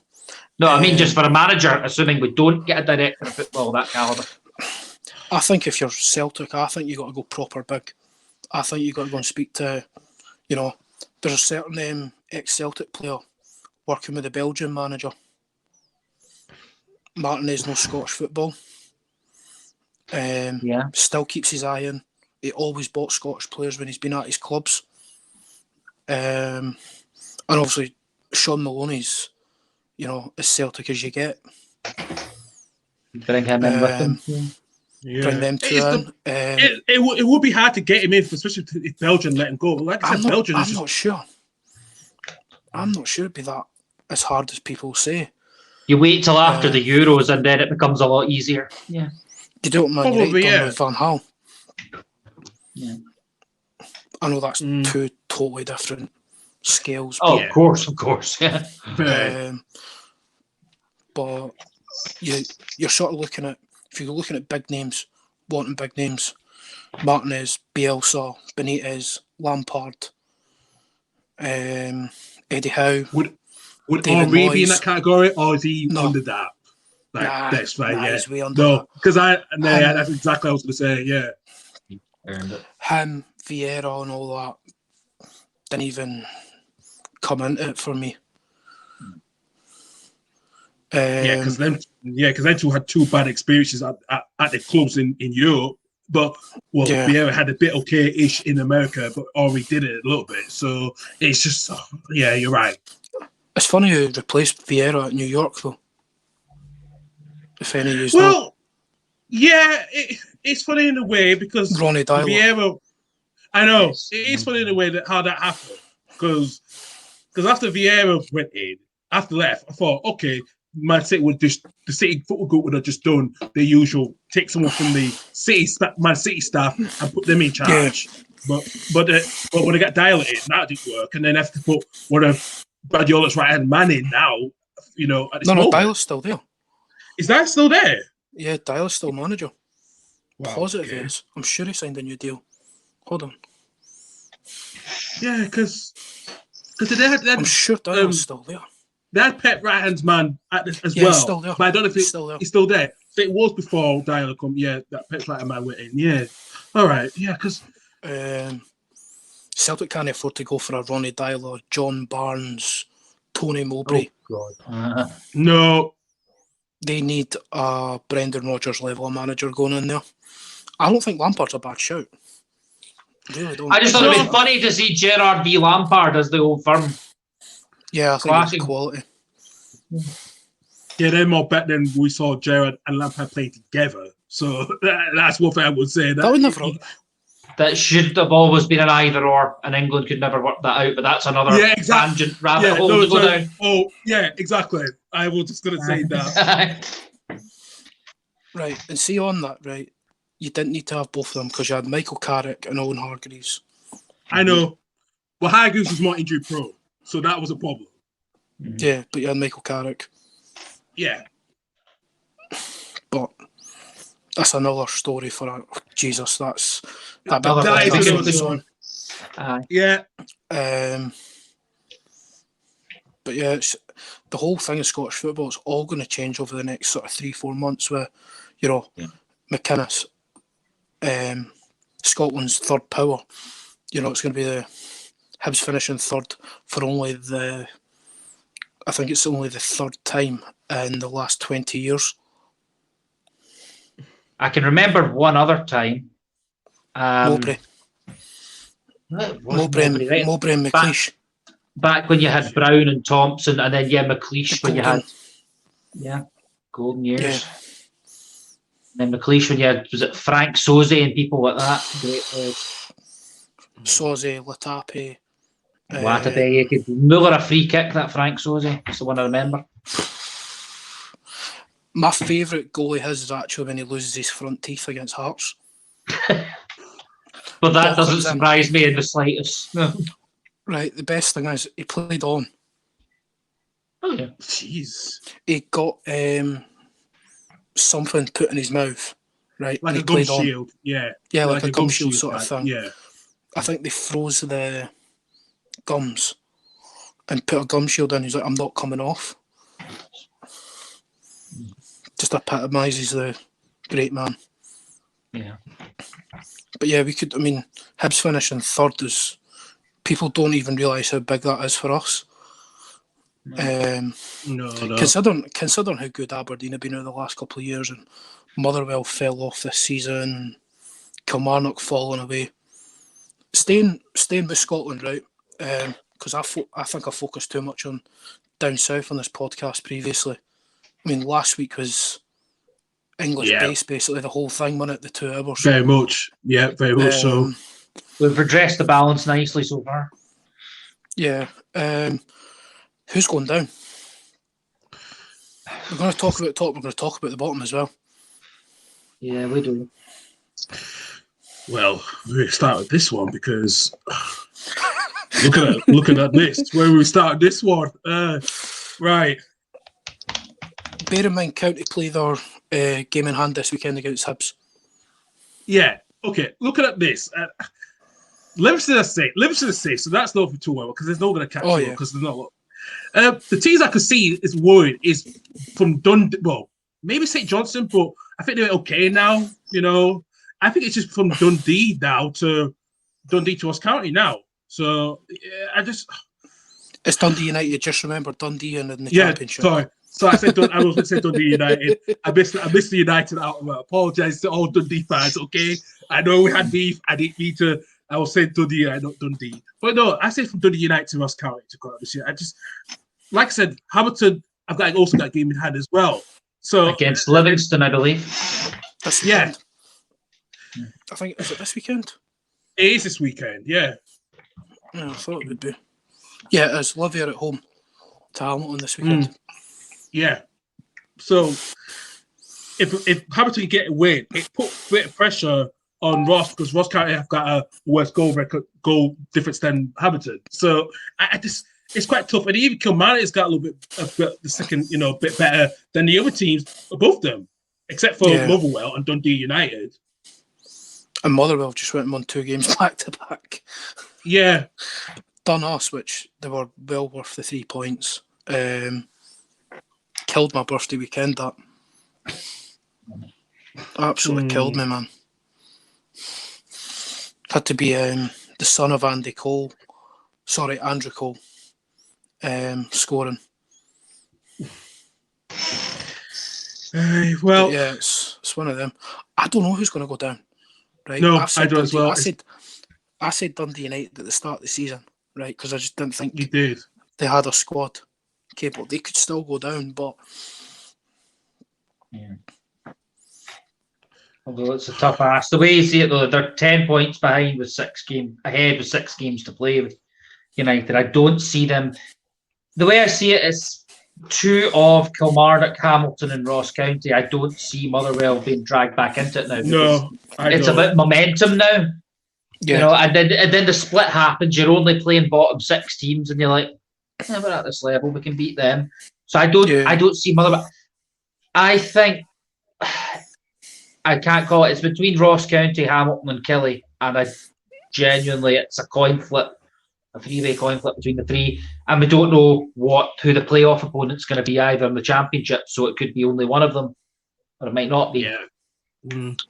No, I mean just for a manager, assuming we don't get a director of football that calibre. I think if you're Celtic, I think you got to go proper big. I think you got to go and speak to, there's a certain ex-Celtic player working with the Belgian manager. Martinez knows Scottish football. Still keeps his eye in. He always bought Scottish players when he's been at his clubs. And obviously, Sean Maloney's, as Celtic as you get. Bring him in with him. Bring them two in. It would be hard to get him in, especially if Belgium let him go. But like I said, Belgium is not sure. I'm not sure it'd be that as hard as people say. You wait till after the Euros and then it becomes a lot easier. Yeah. You don't mind with Van Gaal. Yeah. I know that's two totally different scales. Oh, of course. Yeah. But you're sort of looking at, if you're looking at big names, wanting big names, Martinez, Bielsa, Benitez, Lampard, Eddie Howe. Would Henry be in that category, or is he under that? That's fine. He's way under that. Because that's exactly what I was going to say. Yeah, earned it. Him, Vieira, and all that didn't even come into it for me. Because them two had two bad experiences at the clubs in Europe. But Vieira had a bit okay-ish in America, but Henry did it a little bit. So it's just you're right. It's funny who replaced Vieira at New York, though. If any of you know. It's funny in a way because Ronnie Dyler. Vieira. I know it is funny in a way that how that happened because after Vieira went in, after left, I thought, okay, Man City the City football group would have just done the usual, take someone from the Man City staff and put them in charge. Yeah. But when they got Dyler in, that didn't work, and then have to put one of Guardiola's right-hand man in now, at this moment. Dyler's still there. Is that still there? Yeah, Dyler's still manager. Wow, Positive he is. I'm sure he signed a new deal. Hold on. Yeah, because they had I'm sure Dyler's still there. They had Pep right-hand man as well. He's still there. But I don't know if he's still there. So it was before Dyler come. Yeah, that Pep right-hand man went in. Yeah. All right. Yeah, because... Celtic can't afford to go for a Ronnie Dyler, John Barnes, Tony Mowbray. Oh, God. No. They need a Brendan Rodgers level of manager going in there. I don't think Lampard's a bad shout. Really don't. I just thought it'd be funny to see Gerrard v Lampard as the old firm. Yeah, I think it's quality. Yeah, they're more better than we saw Gerrard and Lampard play together. So that's what I would say. That would never... That should have always been an either or, and England could never work that out. But that's another tangent rabbit hole to go down. Oh, yeah, exactly. I was just going to say that. Right, and see on that, right, you didn't need to have both of them because you had Michael Carrick and Owen Hargreaves. I know. Well, Hargreaves was more injury prone, so that was a problem. Yeah, but you had Michael Carrick. Yeah. But that's another story for Jesus. That's a good one. Yeah. But yeah, the whole thing of Scottish football is all going to change over the next sort of 3-4 months. Where McInnes, Scotland's third power. It's going to be the Hibs finishing third for only I think it's only the third time in the last 20 years. I can remember one other time. Mowbray and McLeish. Back when you had Brown and Thompson, and then McLeish when you had golden years. Yeah. And then McLeish when you had, was it Frank Soze and people like that? Great players. Soze, Latape. Latape, you could Muller a free kick, that Frank Soze. That's the one I remember. My favourite goal of his is actually when he loses his front teeth against Hearts. But that doesn't surprise me in the slightest. No. Right, the best thing is he played on. Oh yeah. Jeez. He got something put in his mouth, right? Like a gum shield. Yeah. Yeah, like a gum shield sort of thing. Yeah. I think they froze the gums and put a gum shield in. He's like, I'm not coming off. Just epitomises the great man. Yeah. But yeah, Hibs finishing third is... People don't even realise how big that is for us. No. Considering how good Aberdeen have been over the last couple of years, and Motherwell fell off this season, Kilmarnock falling away. Staying with Scotland, right? Because I think I focused too much on down south on this podcast previously. I mean, last week was English based, basically the whole thing, wasn't it? The 2 hours. Very much, very much so. We've redressed the balance nicely so far. Yeah. Who's going down? We're going to talk about the top. We're going to talk about the bottom as well. Yeah, we do. Well, we start with this one because looking at this, where we start this one, right. Bear in mind, County play their game in hand this weekend against Hibs. Yeah. Okay. Looking at this, Livingston are safe, so that's not for too well because there's no going to catch you because there's not. The teams I could see is worried is from Dundee. Well, maybe St. Johnstone, but I think they're okay now. I think it's just from Dundee now to Ross County now. So it's Dundee United. Just remember Dundee in the Championship. Sorry. So I said I was going to say Dundee United. I missed the United out. I apologise to all Dundee fans. Okay, I know we had beef. I didn't mean to. I was saying Dundee United, not Dundee. But no, I say from Dundee United to Ross County to go out this year. I just, like I said, Hamilton. I've also got a game in hand as well. So against Livingston, I believe. I think is it this weekend? It is this weekend. Yeah. Yeah, I thought it would be. Yeah, it is. Livia at home to Hamilton this weekend. Yeah. So if Hamilton can get a win, it put a bit of pressure on Ross because Ross County have got a worse goal difference than Hamilton. So it's quite tough. And even Kilmarnock has got a bit better than the other teams, both of them, except for Motherwell and Dundee United. And Motherwell just went and won 2 games back to back. Yeah. Done us, which they were well worth the 3 points. Killed my birthday weekend, that. Absolutely killed me, man. Had to be the son of Andrew Cole, scoring. Well, yeah, it's one of them. I don't know who's going to go down. Right? No, I don't as well. I said Dundee United at the start of the season, right? Because I just didn't think you did. They had a squad capable. They could still go down, but although it's a tough ask. The way you see it, though, they're 10 points behind with 6 games to play with United. I don't see them. The way I see it is 2 of Kilmarnock, Hamilton, and Ross County. I don't see Motherwell being dragged back into it now. No, it's about momentum now. Yeah. And then the split happens. You're only playing bottom 6 teams, and you're like, we're at this level. We can beat them. So I don't see Motherwell. I think I can't call it. It's between Ross County, Hamilton, and Killie, and it's a coin flip, a 3-way coin flip between the 3, and we don't know who the playoff opponent's going to be either in the Championship. So it could be only one of them, or it might not be.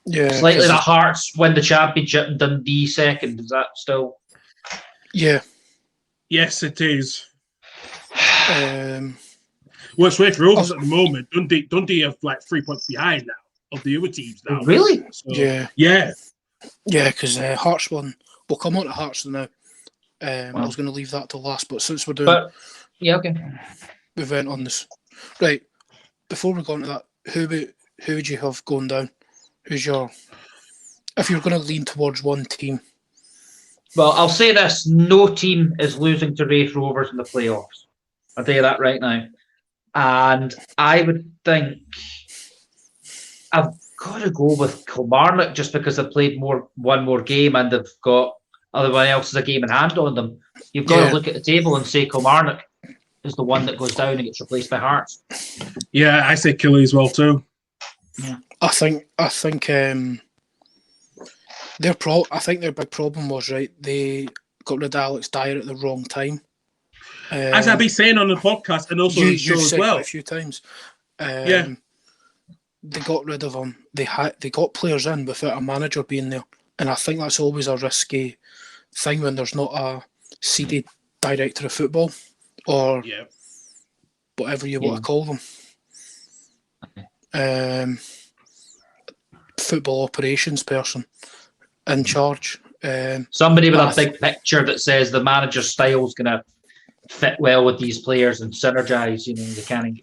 Yeah. Slightly that Hearts win the Championship and Dundee second. Is that still? Yeah. Yes, it is. Well, it's great for us at the moment. Dundee have like 3 points behind now of the other teams now. Really? So, yeah. Yeah, because Hearts won. We'll come on to Hearts now. I was going to leave that to last, but since we're doing... okay. We went on this. Right, before we go on to that, who would you have going down? Who's your... If you're going to lean towards one team? Well, I'll say this. No team is losing to Raith Rovers in the playoffs. I'll tell you that right now. And I would think I've got to go with Kilmarnock just because they've played one more game and they've got everyone else has a game in hand on them. You've got to look at the table and say Kilmarnock is the one that goes down and gets replaced by Hearts. Yeah, I say Killie as well too. Yeah. I think I think their big problem was they got rid of Alex Dyer at the wrong time. As I've been saying on the podcast and also on the show as well a few times. They got rid of him. They got players in without a manager being there, and I think that's always a risky thing when there's not a seeded director of football or whatever you want to call them. Football operations person in charge. Somebody with a big picture that says the manager's style is going to fit well with these players and synergise. They can't.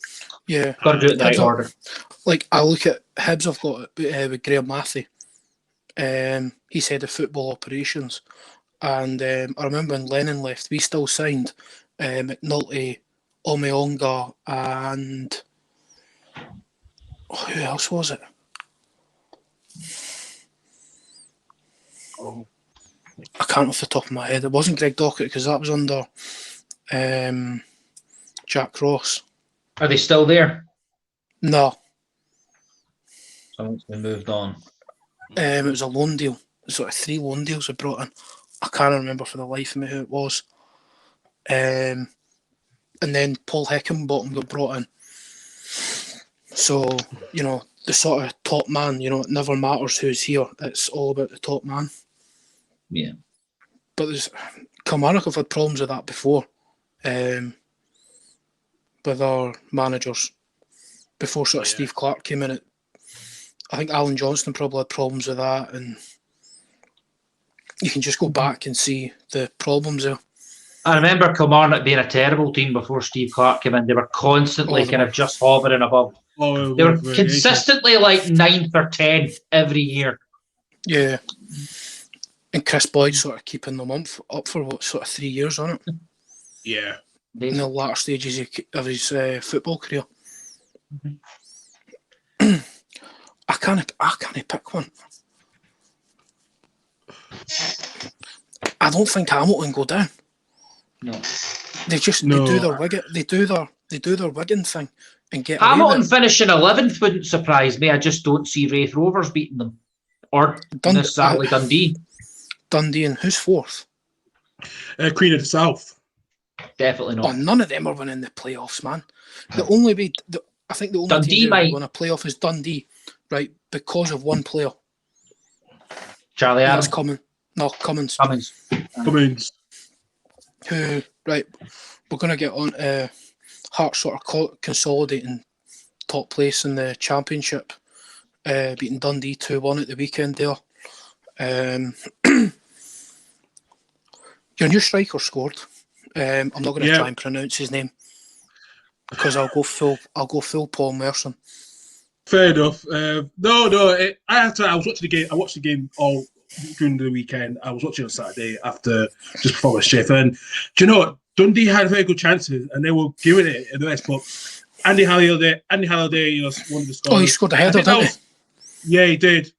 Yeah, got to do it in the right order. Like I look at Hibs, I've got with Graham Matthew. He's head of football operations, and I remember when Lennon left, we still signed McNulty, Omeonga, and who else was it? I can't off the top of my head. It wasn't Greg Dockett because that was under Jack Ross. Are they still there? No. Someone's been moved on. It was a loan deal. Sort of 3 loan deals I brought in. I can't remember for the life of me who it was. And then Paul Heckenbottom got brought in. So, the sort of top man, it never matters who's here. It's all about the top man. Yeah. But Kilmarnock have had problems with that before. With our managers. Before sort of Steve Clark came in, I think Alan Johnston probably had problems with that, and you can just go back and see the problems there. I remember Kilmarnock being a terrible team before Steve Clark came in. They were constantly kind of just hovering above. They were consistently like 9th or 10th every year. Yeah. And Chris Boyd sort of keeping them up for what, sort of 3 years on it? Yeah. In the latter stages of his football career. Mm-hmm. I can't pick one. I don't think Hamilton go down. No. They do their Wigan, they do their Wigan thing and get Hamilton finishing 11th wouldn't surprise me. I just don't see Wraith Rovers beating them. Or necessarily Dundee. Dundee and who's 4th? Queen of the South. Definitely not. Oh, none of them are winning the playoffs, man. I think the only Dundee team that might win a playoff is Dundee, right? Because of one player. Charlie Adams. Cummins. Cummins. Who, right, we're going to get on Hearts sort of consolidating top place in the Championship, beating Dundee 2-1 at the weekend there. Your new striker scored. I'm not going to try and pronounce his name because I'll go full Paul Merson. Fair enough. I was watching the game. I watched the game all during the weekend. I was watching on Saturday after just before the shift. And do you know what? Dundee had very good chances and they were giving it the rest. But Andy Halliday, one of the scores. Oh, he scored a header, didn't he? Yeah, he did.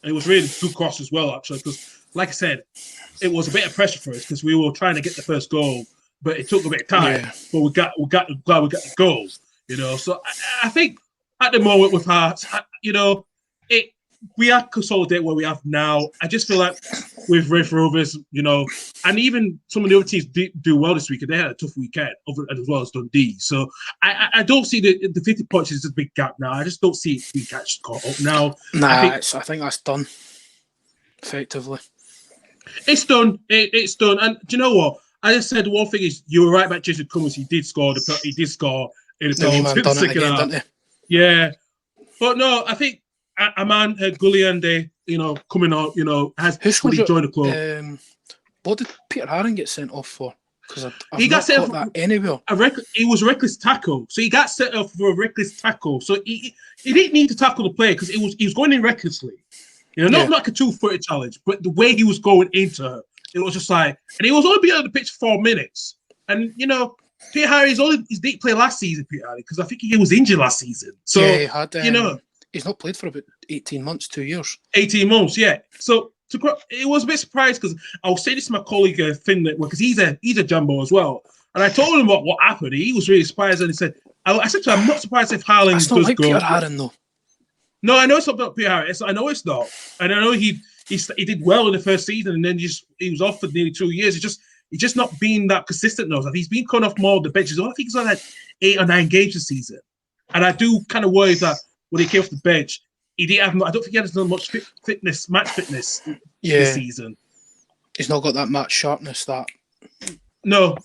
And it was really good cross as well, actually, because, like I said, it was a bit of pressure for us because we were trying to get the first goal, but it took a bit of time. Yeah. But we got the goal. So I think at the moment with Hearts, we have consolidated what we have now. I just feel like with Wraith Rovers, and even some of the other teams do well this week, and they had a tough weekend as well as Dundee. So I don't see the 50 points is a big gap now. I just don't see it being caught up now. I think that's done effectively. It's done. It's done. And do you know what? I just said one thing is you were right about Jason Cummins. He did score in the second half. Yeah, but no, I think Aman Gulliande, coming on, has fully joined the club. What did Peter Haring get sent off for? Because he got sent off that anywhere. It was a reckless tackle, so he got sent off for a reckless tackle. So he didn't need to tackle the player because he was going in recklessly. Not like a 2-footed challenge, but the way he was going into her, it was just like, and he was only been on the pitch for 4 minutes. And Peter Harry his didn't play last season, Peter Harry, because I think he was injured last season. So he had, he's not played for about 18 months, 2 years. 18 months, yeah. So it was a bit surprised because I was saying this to my colleague Finn, because he's a jumbo as well, and I told him what happened. He was really surprised, and he said, "I said to him, I'm not surprised if Harling does not like go." Peter Haring, though. No, I know it's not about Peter Harry. I know it's not, and I know he did well in the first season, and then he was off for nearly 2 years. He's just not been that consistent now. He's been coming off more of the benches. I think he's on like 8 or 9 games this season, and I do kind of worry that when he came off the bench, he didn't have. I don't think he had as much match fitness this season. He's not got that match sharpness. No.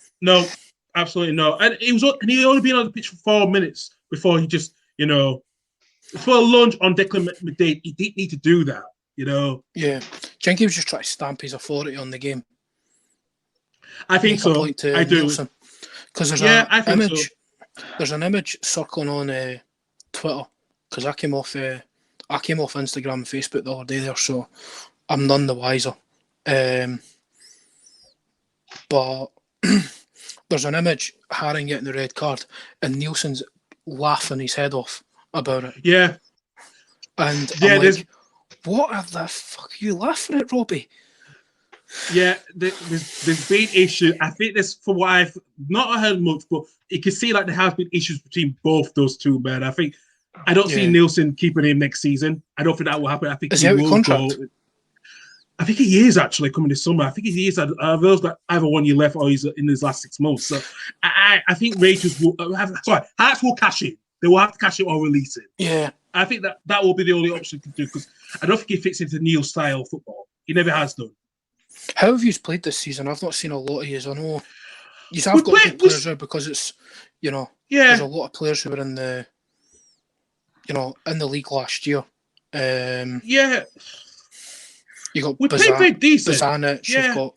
absolutely not. And he only been on the pitch for 4 minutes before he just, for a lunge on Declan McDade, he didn't need to do that, Yeah. Do you think he was just trying to stamp his authority on the game? I think so. I do. Because there's there's an image circling on Twitter, because I came off Instagram and Facebook the other day there, so I'm none the wiser. But there's an image Haring getting the red card and Nielsen's laughing his head off about it. Yeah. And I'm like, what the fuck are you laughing at, Robbie? Yeah, there's been issues. I think this, for what I've not heard much, but you can see like there has been issues between both those two men. I don't see Nielsen keeping him next season. I don't think that will happen. I think he will go. I think he is actually coming this summer. I think he is. Those got either 1 year left or he's in his last 6 months. So I think Rangers will Hearts will cash in. They will have to cash it or release it. Yeah. I think that will be the only option to do, because I don't think he fits into Neil's style of football. He never has done. How have you played this season? I've not seen a lot of you. I know you have got good players now, because it's there's a lot of players who were in the in the league last year. You got Bazanic. Yeah. You've got.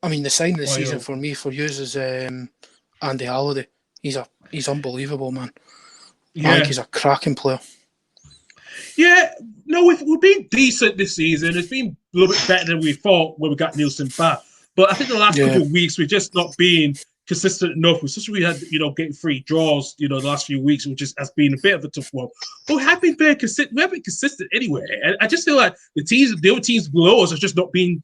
I mean, the sign of the season for me, for you, is Andy Halliday. He's unbelievable, man. Yeah. I think he's a cracking player. Yeah, no, we've been decent this season. It's been a little bit better than we thought when we got Nielsen back. But I think the last couple of weeks we're just not being consistent enough. We had, getting 3 draws, the last few weeks, which has been a bit of a tough one. But we have been very consistent. We have been consistent anyway. And I just feel like the other teams below us are just not being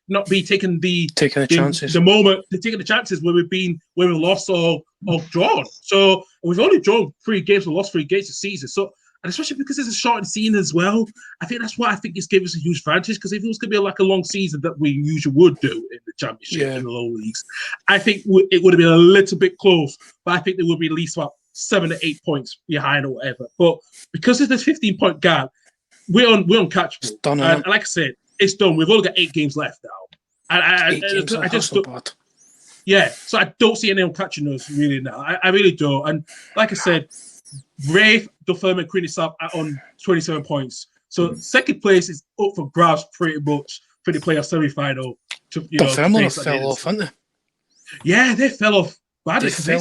not be taking the chances. The moment they're taking the chances when we've lost or drawn. So we've only drawn 3 games or lost 3 games this season. So, and especially because it's a shortened season as well, I think that's why I think it's given us a huge advantage. Because if it was going to be like a long season that we usually would do in the Championship and the lower leagues, I think it would have been a little bit close. But I think there would be at least about 7 to 8 points behind or whatever. But because of this 15-point gap, we're uncatchable. Done, and like I said, it's done. We've only got 8 games left now. And I just don't. Yeah, so I don't see anyone catching us really now. I really don't. And like I said, Rafe, Dunfermline, and Queen are on 27 points. So second place is up for grabs pretty much for the playoff semi-final. Dunfermline fell off, haven't they? Yeah, they fell off badly. They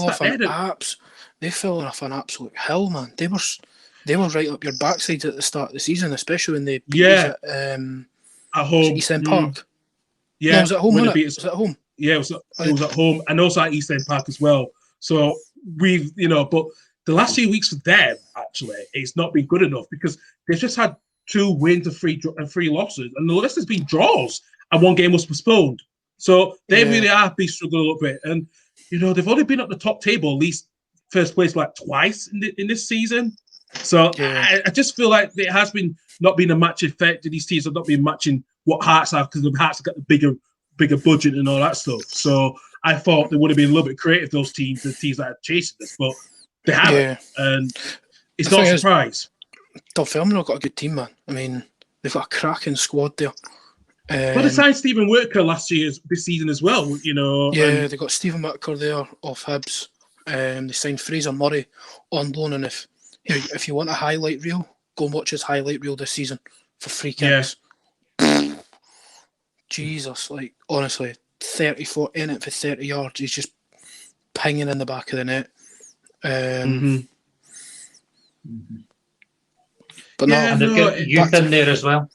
fell off an absolute hill, man. They were right up your backside at the start of the season, especially when they beat us at home. East End Park. Yeah, no, was it at home? Was it at home? Yeah, it was at home, and also at East End Park as well. So but the last few weeks for them, actually, it's not been good enough because they've just had 2 wins and 3 losses, and the rest has been draws, and 1 game was postponed. So they really have been struggling a little bit, and they've only been at the top table, at least first place, like twice in this season. So I just feel like there has been not been a match effect, and these teams have not been matching what Hearts have, because the Hearts have got the bigger budget and all that stuff. So I thought they would have been a little bit creative, those teams, the teams that are chasing us, but they haven't. And it's not a surprise. Dunfermline have got a good team, man. I mean, they've got a cracking squad there. But they signed Stephen Whitaker this season as well, Yeah, they got Stephen Whitaker there off Hibs. They signed Fraser Murray on loan, and if you want a highlight reel, go and watch his highlight reel this season for free kicks. Jesus, like, honestly, 34 in it for 30 yards. He's just pinging in the back of the net. But and they've got youth in there as well.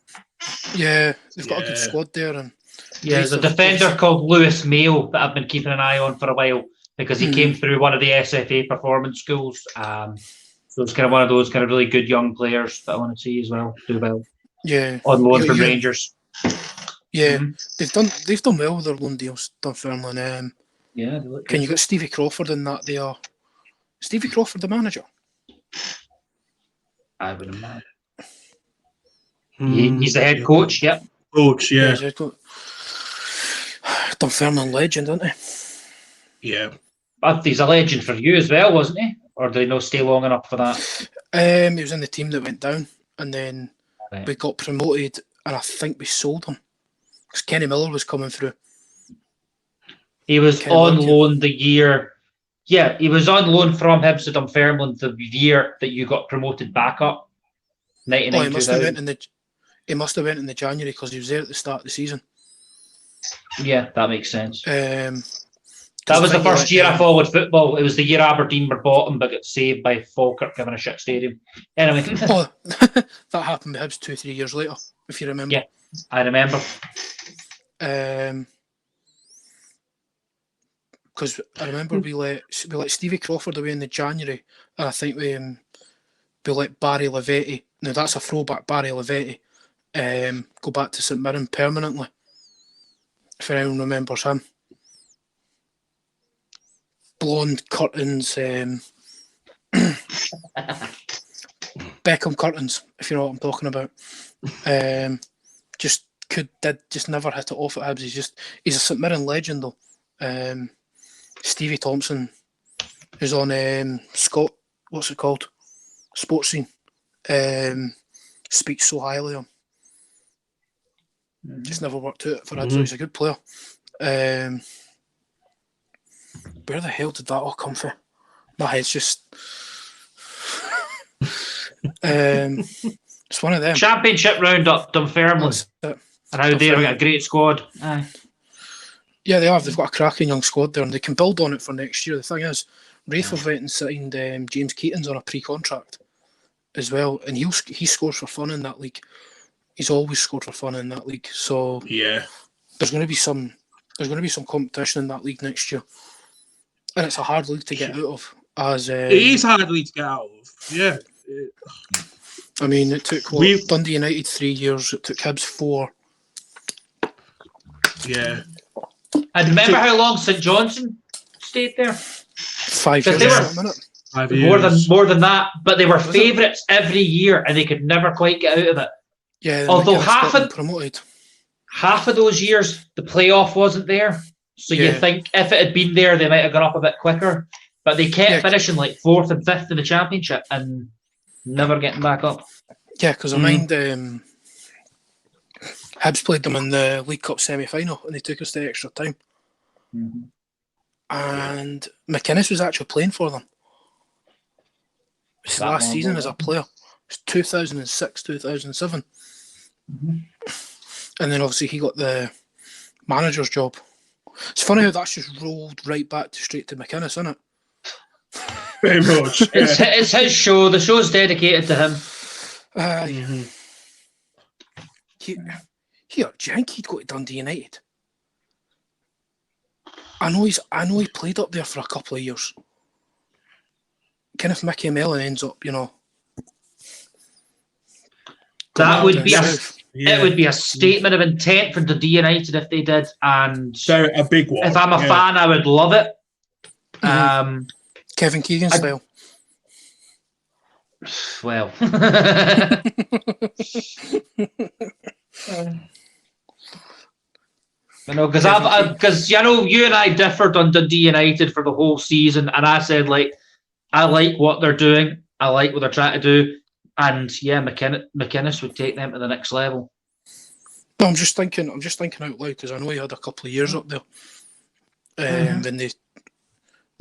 Yeah, they've got a good squad there. And there's a defender called Lewis Mayo that I've been keeping an eye on for a while, because he came through one of the SFA performance schools. So it's kind of one of those kind of really good young players that I want to see as well do well. Yeah, on loan from Rangers. Yeah, they've done well with their loan deals, Dunfermline. They look good. You got Stevie Crawford in that? They are Stevie Crawford the manager. I would imagine. He's the head coach. Yep. Coach. Yeah. Dunfermline legend, isn't he? Yeah. But he's a legend for you as well, wasn't he? Or did he not stay long enough for that? He was in the team that went down, and then we got promoted, and I think we sold him because Kenny Miller was coming through. He was on loan the year. Yeah, he was on loan from Hibs to Dunfermline the year that you got promoted back up. 99, he must have went in the. He must have went in the January because he was there at the start of the season. Yeah, that makes sense. That was the first year I followed football. It was the year Aberdeen were bottom but got saved by Falkirk given a shit stadium. Anyway. That happened with Hibs 2-3 years later, if you remember. Yeah, I remember. Because I remember we let Stevie Crawford away in the January, and I think we let Barry Lavetti. Now that's a throwback, Barry Lavetti. Go back to St Mirren permanently. If anyone remembers him. Blonde curtains, Beckham curtains, if you know what I'm talking about. Just never hit it off at Hibs. He's a St Mirren legend though. Stevie Thompson, who's on what's it called? Sports Scene. Speaks so highly of him. Just never worked out for Hibs. He's a good player. Where the hell did that all come from? My head's just. It's one of them. Championship round up Dunfermline. And how they've got a great squad. Aye. Yeah, they have. They've got a cracking young squad there and they can build on it for next year. The thing is, Rafe have went and signed James Keaton's on a pre-contract as well. And he scores for fun in that league. He's always scored for fun in that league. So yeah, there's going to be some competition in that league next year. And it's a hard league to get out of. It is a hard league to get out of. Yeah. I mean, it took Dundee United 3 years. It took Hibs 4. Yeah. And remember how long St Johnstone stayed there? 5 years. They were 5 years. More than that, but they were favourites every year, and they could never quite get out of it. Yeah. Although half of those years the playoff wasn't there, so you think if it had been there, they might have gone up a bit quicker. But they kept finishing like 4th and 5th in the championship and never getting back up. Yeah, because I mind Hibs played them in the League Cup semi-final and they took us to extra time. And McInnes was actually playing for them. His last season as a player. It was 2006, 2007. And then obviously he got the manager's job. It's funny how that's just rolled right back straight to McInnes, isn't it? Very much. It's his show. The show's dedicated to him. Do you think he'd go to Dundee United? I know he played up there for a couple of years. Kind of Mickey Mellon ends up, That would be it would be a statement of intent for Dundee United if they did, and a big one. If I'm a fan, I would love it. Kevin Keegan style. Well, because you and I differed on Dundee United for the whole season, and I said I like what they're doing, I like what they're trying to do, and McInnes would take them to the next level. No, I'm just thinking out loud because I know he had a couple of years up there, and they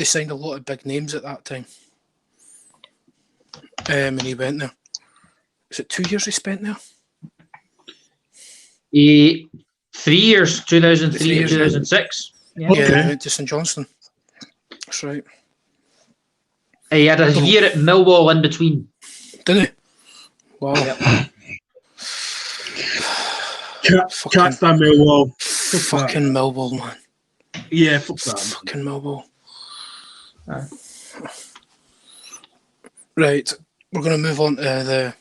signed a lot of big names at that time. And he went there. Is it 2 years he spent there? 3 years, 2003 to 2006. Yeah, he went to St Johnstone. That's right. He had a year at Millwall in between. Did he? Wow. Yep. Can't stand Millwall. Fucking Millwall, man. Yeah, fuck that. Fucking Millwall. Right, we're going to move on to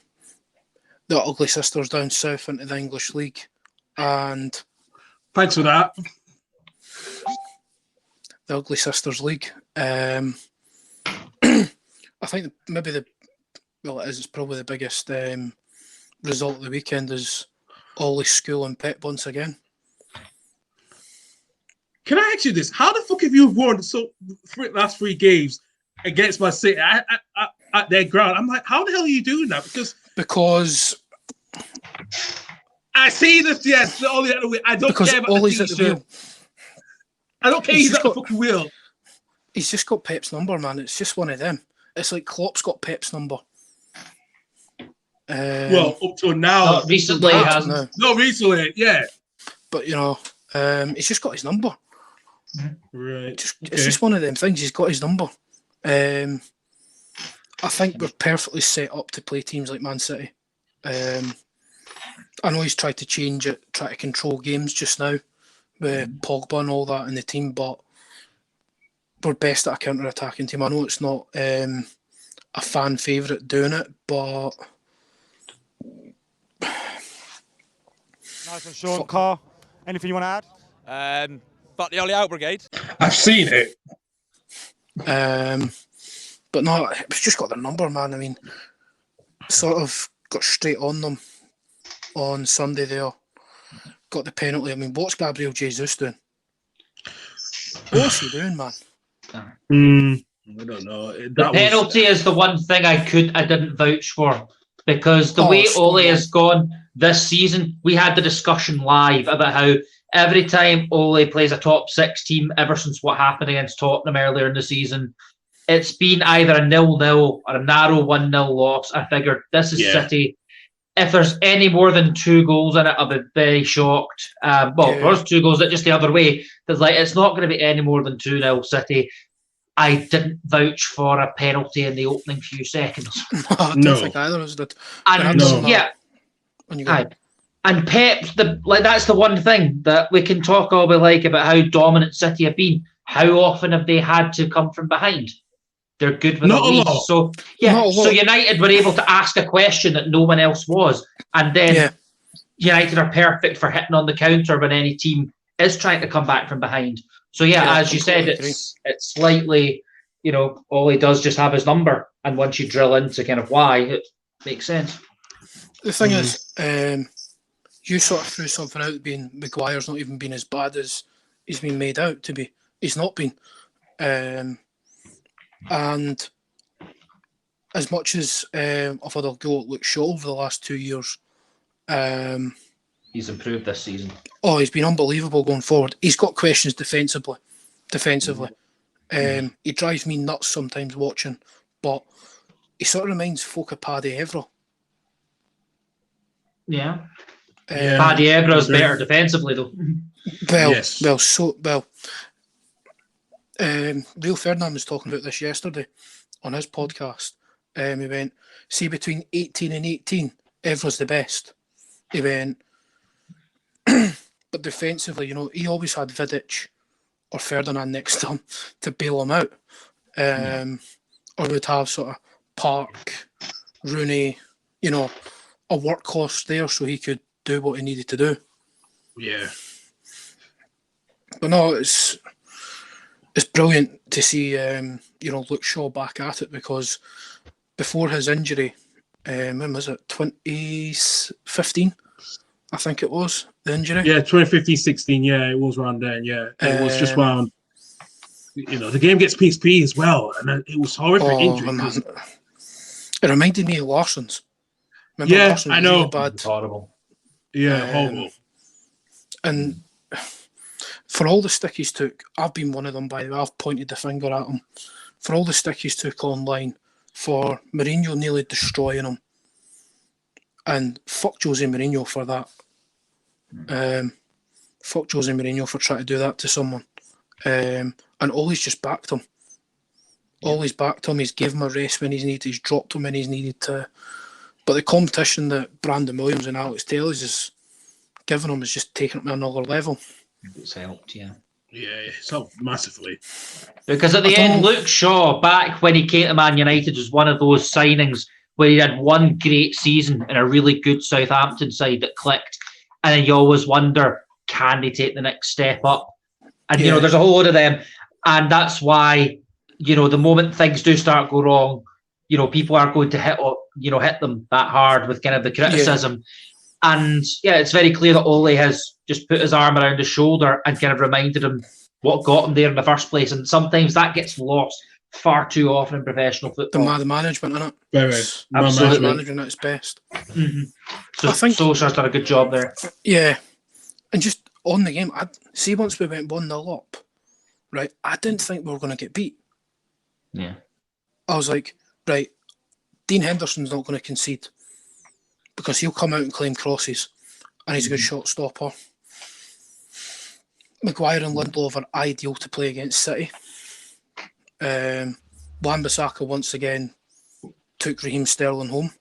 the Ugly Sisters down south into the English League, and thanks for that. The Ugly Sisters League. I think it's probably the biggest result of the weekend is Ollie School and Pep once again. Can I ask you this? How the fuck have you won last 3 games against Man City at their ground? I'm like, how the hell are you doing that? Because I see this, yes, all the other way. I don't care about the t-shirt. I don't care. He's at the fucking wheel. He's just got Pep's number, man. It's just one of them. It's like Klopp's got Pep's number. Well, up to now. Not recently, he hasn't. Not recently, yeah. But, he's just got his number. Right. It's just one of them things. He's got his number. I think we're perfectly set up to play teams like Man City. I know he's tried to change it, try to control games just now with Pogba and all that in the team, but we're best at a counter-attacking team. I know it's not a fan favourite doing it, but... Nice one, Sean. Carr, anything you want to add? But the Ollie Out Brigade. I've seen it. But no, it's just got their number, man. I mean, sort of got straight on them on Sunday there. Got the penalty. I mean, what's Gabriel Jesus doing? What's he doing, man? I don't know. The penalty is the one thing I didn't vouch for, because the way Ole has gone this season, we had the discussion live about how every time Ole plays a top 6 team, ever since what happened against Tottenham earlier in the season, it's been either a 0-0 or a narrow 1-0 loss. I figured this is City. If there's any more than 2 goals in it, I'll be very shocked. There's 2 goals that just the other way. There's it's not going to be any more than 2-0 City. I didn't vouch for a penalty in the opening few seconds. I don't think either of us did. And Pep, that's the one thing that we can talk all we like about how dominant City have been. How often have they had to come from behind? They're good with the lead. So United were able to ask a question that no one else was, and then United are perfect for hitting on the counter when any team is trying to come back from behind. So as you said, it's slightly, Ole does just have his number, and once you drill into kind of why, it makes sense. The thing is, you sort of threw something out being Maguire's not even been as bad as he's been made out to be. He's not been. And as much as I've had a go at Luke Shaw over the last 2 years, he's improved this season. Oh, he's been unbelievable going forward. He's got questions defensively. He drives me nuts sometimes watching, but he sort of reminds folk of Paddy Evra. Yeah. Paddy Evra is better defensively, though. Rio Ferdinand was talking about this yesterday on his podcast. He went, see, between 18 and 18, Evra's the best. He went, but defensively, he always had Vidic or Ferdinand next to him to bail him out. Or would have sort of Park, Rooney, a workhorse there so he could do what he needed to do. Yeah. But no, it's brilliant to see, Luke Shaw back at it, because before his injury, when was it? 2015, I think it was, the injury. Yeah, 2015-16, yeah, it was around then, yeah. It was just around, the game gets PSP as well, and it was horrific injury. Man. It reminded me of Larson's. Remember Larson's I know. really bad. It's horrible. Yeah, horrible. And for all the stick he's took, I've been one of them, by the way. I've pointed the finger at him. For all the stick he's took online, for Mourinho nearly destroying him. And fuck Jose Mourinho for that. Fuck Jose Mourinho for trying to do that to someone. And Ole's just backed him. Ole's backed him. He's given him a rest when he's needed. He's dropped him when he's needed to. But the competition that Brandon Williams and Alex Taylor's is giving him is just taking it to another level. It's helped, yeah. Yeah, it's helped massively. Because at the end, Luke Shaw, back when he came to Man United, was one of those signings where he had one great season in a really good Southampton side that clicked. And then you always wonder, can they take the next step up? And, there's a whole load of them. And that's why, the moment things do start go wrong, people are going to hit them that hard with kind of the criticism. And it's very clear that Ole has just put his arm around his shoulder and kind of reminded him what got him there in the first place. And sometimes that gets lost far too often in professional football. The management, innit? Absolutely. Management at its best. Mm-hmm. So I think Solskjaer's done a good job there. Yeah. And just on the game, I'd see once we went 1-0 up, right, I didn't think we were going to get beat. Yeah. I was like, right, Dean Henderson's not going to concede because he'll come out and claim crosses and he's a good shot stopper. Maguire and Lindelof are ideal to play against City. Wan-Bissaka once again took Raheem Sterling home.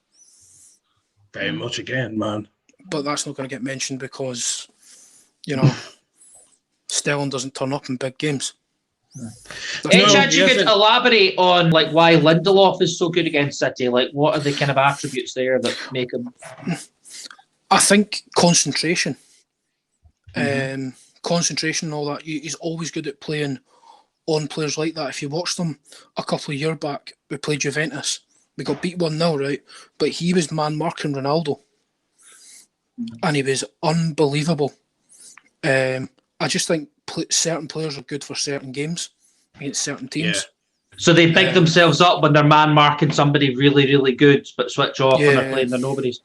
Very much again, man. But that's not going to get mentioned because, Sterling doesn't turn up in big games. Any chance you could elaborate on why Lindelof is so good against City? What are the kind of attributes there that make him? I think concentration. Concentration and all that. He's always good at playing on players like that. If you watched them a couple of years back, we played Juventus. We got beat 1-0, right? But he was man marking Ronaldo. And he was unbelievable. I just think certain players are good for certain games against certain teams. Yeah. So they big themselves up when they're man marking somebody really, really good, but switch off when they're playing their nobodies.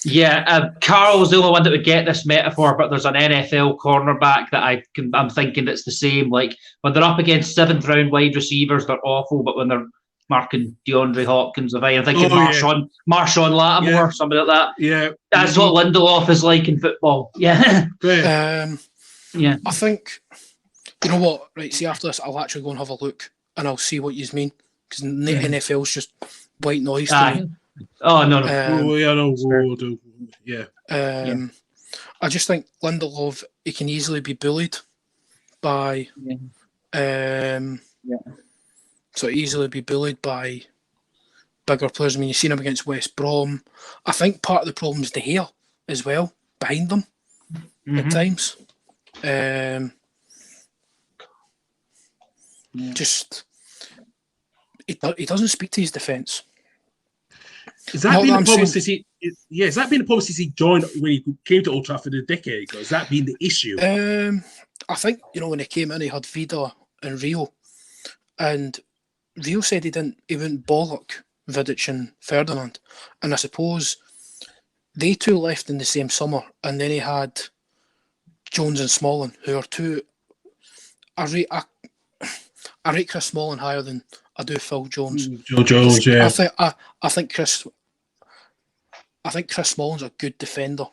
Yeah, Carl's the only one that would get this metaphor, but there's an NFL cornerback that I'm thinking that's the same. When they're up against 7th round wide receivers, they're awful, but when they're marking DeAndre Hopkins, I'm thinking Marshawn Lattimore, somebody like that. Yeah, that's what Lindelof is like in football. Yeah. Yeah. I think, you know what, right, see after this I'll actually go and have a look and I'll see what you mean, because NFL's just white noise to me. Oh, no. I just think Lindelof, he can easily be bullied by so easily be bullied by bigger players. I mean, you've seen him against West Brom. I think part of the problem is De Gea as well, behind them at times. Just he doesn't speak to his defence. Has that been the problem since he joined when he came to Old Trafford a decade ago? Has that been the issue? I think, when he came in, he had Vida and Rio, and Rio said he wouldn't bollock Vidic and Ferdinand, and I suppose they two left in the same summer, and then he had Jones and Smalling, who are two. I rate Chris Smalling higher than I do Phil Jones. Joe Jones, yeah. I think Chris Smalling's a good defender.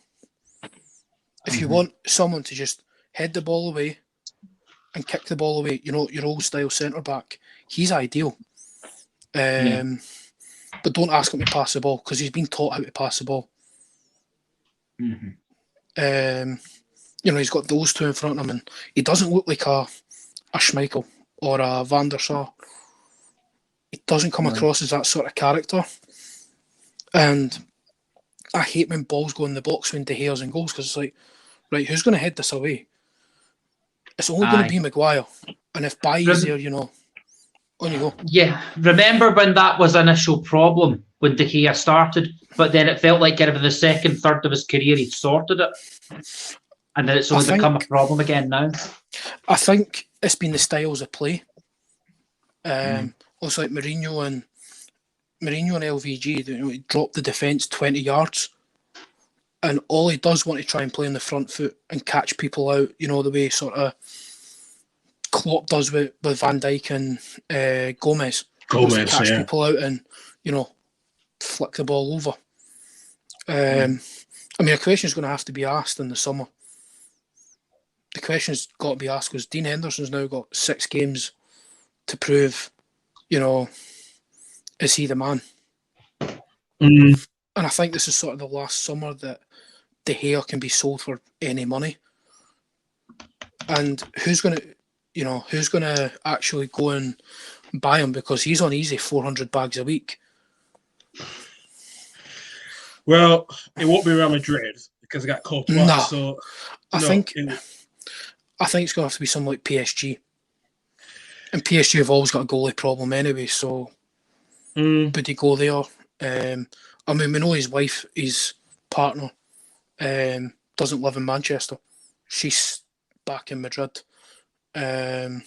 If you want someone to just head the ball away and kick the ball away, your old style centre back, he's ideal. But don't ask him to pass the ball because he's been taught how to pass the ball. He's got those two in front of him, and he doesn't look like a Schmeichel or a Van der Sar. He doesn't come across as that sort of character. And I hate when balls go in the box when De Gea's in goals, because it's like, right, who's going to head this away? It's only going to be Maguire. And if Bailly's there, on you go. Yeah. Remember when that was an initial problem when De Gea started, but then it felt like in the second third of his career he'd sorted it. And then it's only become a problem again now. I think it's been the styles of play. Also like Mourinho and LVG, he dropped the defence 20 yards. And all he does want to try and play on the front foot and catch people out, the way sort of Klopp does with Van Dijk and Gomez. Catch people out and, flick the ball over. A question is going to have to be asked in the summer. The question's got to be asked because Dean Henderson's now got 6 games to prove, is he the man? And I think this is sort of the last summer that De Gea can be sold for any money. And who's going to actually go and buy him, because he's on easy 400 bags a week. Well, it won't be Real Madrid because it got caught twice. No. So I think it's going to have to be something like PSG. And PSG have always got a goalie problem anyway, so would he go there? We know his wife, his partner, doesn't live in Manchester. She's back in Madrid. I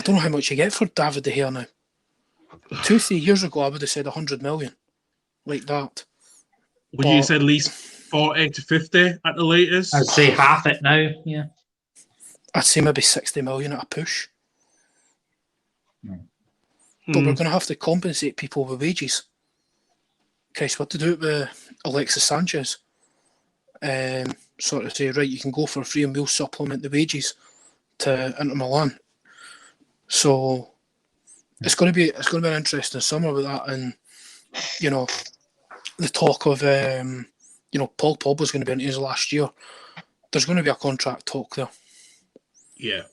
don't know how much you get for David De Gea now. 2-3 years ago, I would have said 100 million, like that. Would you say at least 40 to 50 at the latest? I'd say half it now, yeah. I'd say maybe 60 million at a push. But we're going to have to compensate people with wages. Christ, what to do with Alexis Sanchez? Sort of say, right, you can go for free and we'll supplement the wages to Inter Milan. So it's going to be an interesting summer with that, and the talk of Paul Pogba's going to be into his last year. There's going to be a contract talk there. Yeah.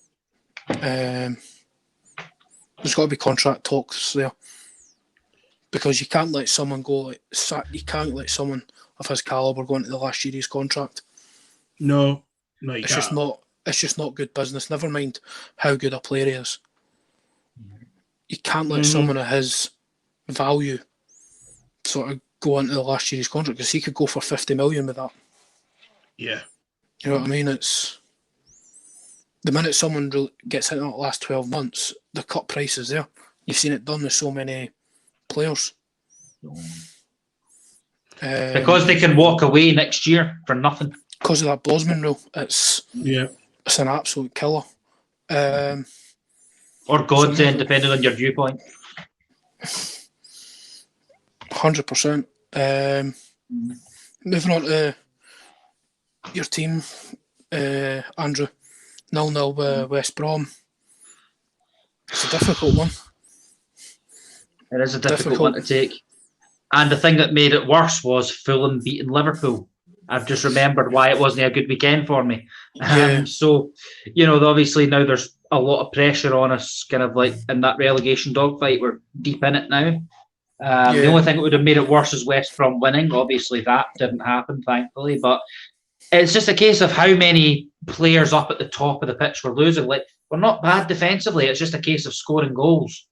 There's got to be contract talks there, because you can't let someone go you can't let someone of his calibre go into the last year of his contract. No, you it's can't. It's just not good business. Never mind how good a player he is. You can't let someone of his value sort of go into the last year of his contract, because he could go for 50 million with that. Yeah. You know what I mean? It's the minute someone gets hit in the last 12 months, the cut price is there. You've seen it done with so many players. Because they can walk away next year for nothing. Because of that Bosman rule, it's an absolute killer. Or God's end, depending on your viewpoint. 100%. Moving on to your team, Andrew. 0-0 with West Brom. It's a difficult one. It is a difficult one to take. And the thing that made it worse was Fulham beating Liverpool. I've just remembered why it wasn't a good weekend for me. So, obviously now there's a lot of pressure on us, kind of like in that relegation dogfight. We're deep in it now. The only thing that would have made it worse is West Brom winning. Obviously that didn't happen, thankfully. But it's just a case of how many players up at the top of the pitch we're losing. Like, we're not bad defensively. It's just a case of scoring goals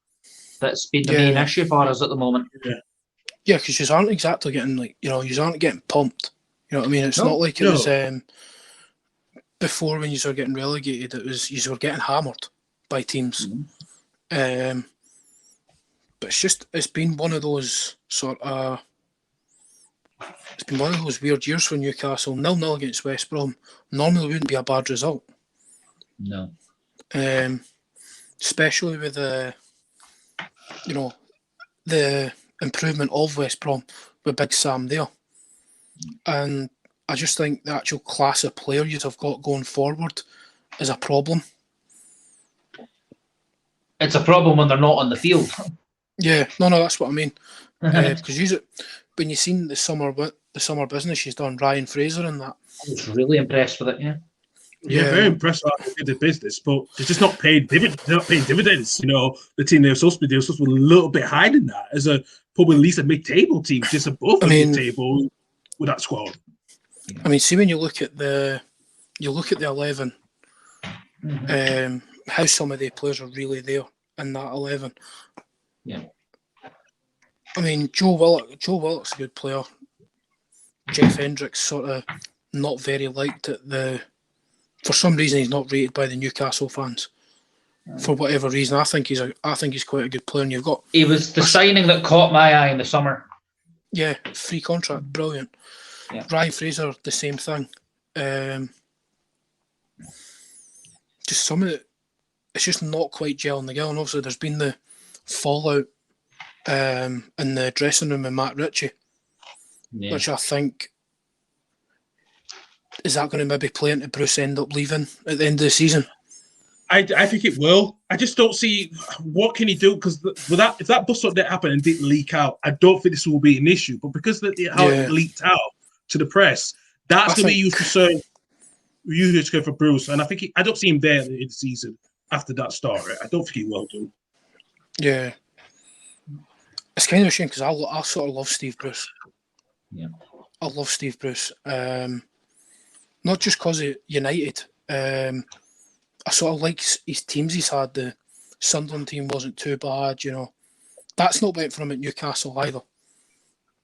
that's been the main issue for us at the moment. Yeah, because you aren't exactly getting you aren't getting pumped. You know what I mean? It's not like it was before when you were getting relegated. It was you were getting hammered by teams. But it's been one of those weird years for Newcastle. 0-0 against West Brom normally wouldn't be a bad result. No. Especially with the improvement of West Brom with Big Sam there. And I just think the actual class of player you have got going forward is a problem. It's a problem when they're not on the field. Yeah, no, that's what I mean. Because when you seen the summer business she's done, Ryan Fraser and that. I was really impressed with it. Yeah, very impressed with the business, but they're just not paying dividends. They're not paying dividends. The team they're supposed to be a little bit higher than that, as probably at least a mid-table team, just above the mid-table with that squad. I mean, see when you look at the 11, how some of the players are really there in that 11. Yeah. I mean, Joe Willock's a good player. Jeff Hendricks sort of not very liked at for some reason he's not rated by the Newcastle fans. For whatever reason, I think he's quite a good player. And he was the signing that caught my eye in the summer. Yeah, free contract, brilliant. Yeah. Ryan Fraser, the same thing. Just some of it, it's just not quite gelling together. And also, there's been the fallout in the dressing room with Matt Ritchie, which I think is that going to maybe play into Bruce end up leaving at the end of the season. I think it will. I just don't see what can he do, because if that bust up didn't happen and didn't leak out, I don't think this will be an issue. But because it leaked out to the press, that's going to be used to serve for Bruce. And I don't see him there in the season after that start. Right? I don't think he will do. Yeah, it's kind of a shame because I sort of love Steve Bruce. Yeah, I love Steve Bruce. Not just because of United. I sort of like his teams he's had. The Sunderland team wasn't too bad, That's not went for him at Newcastle either.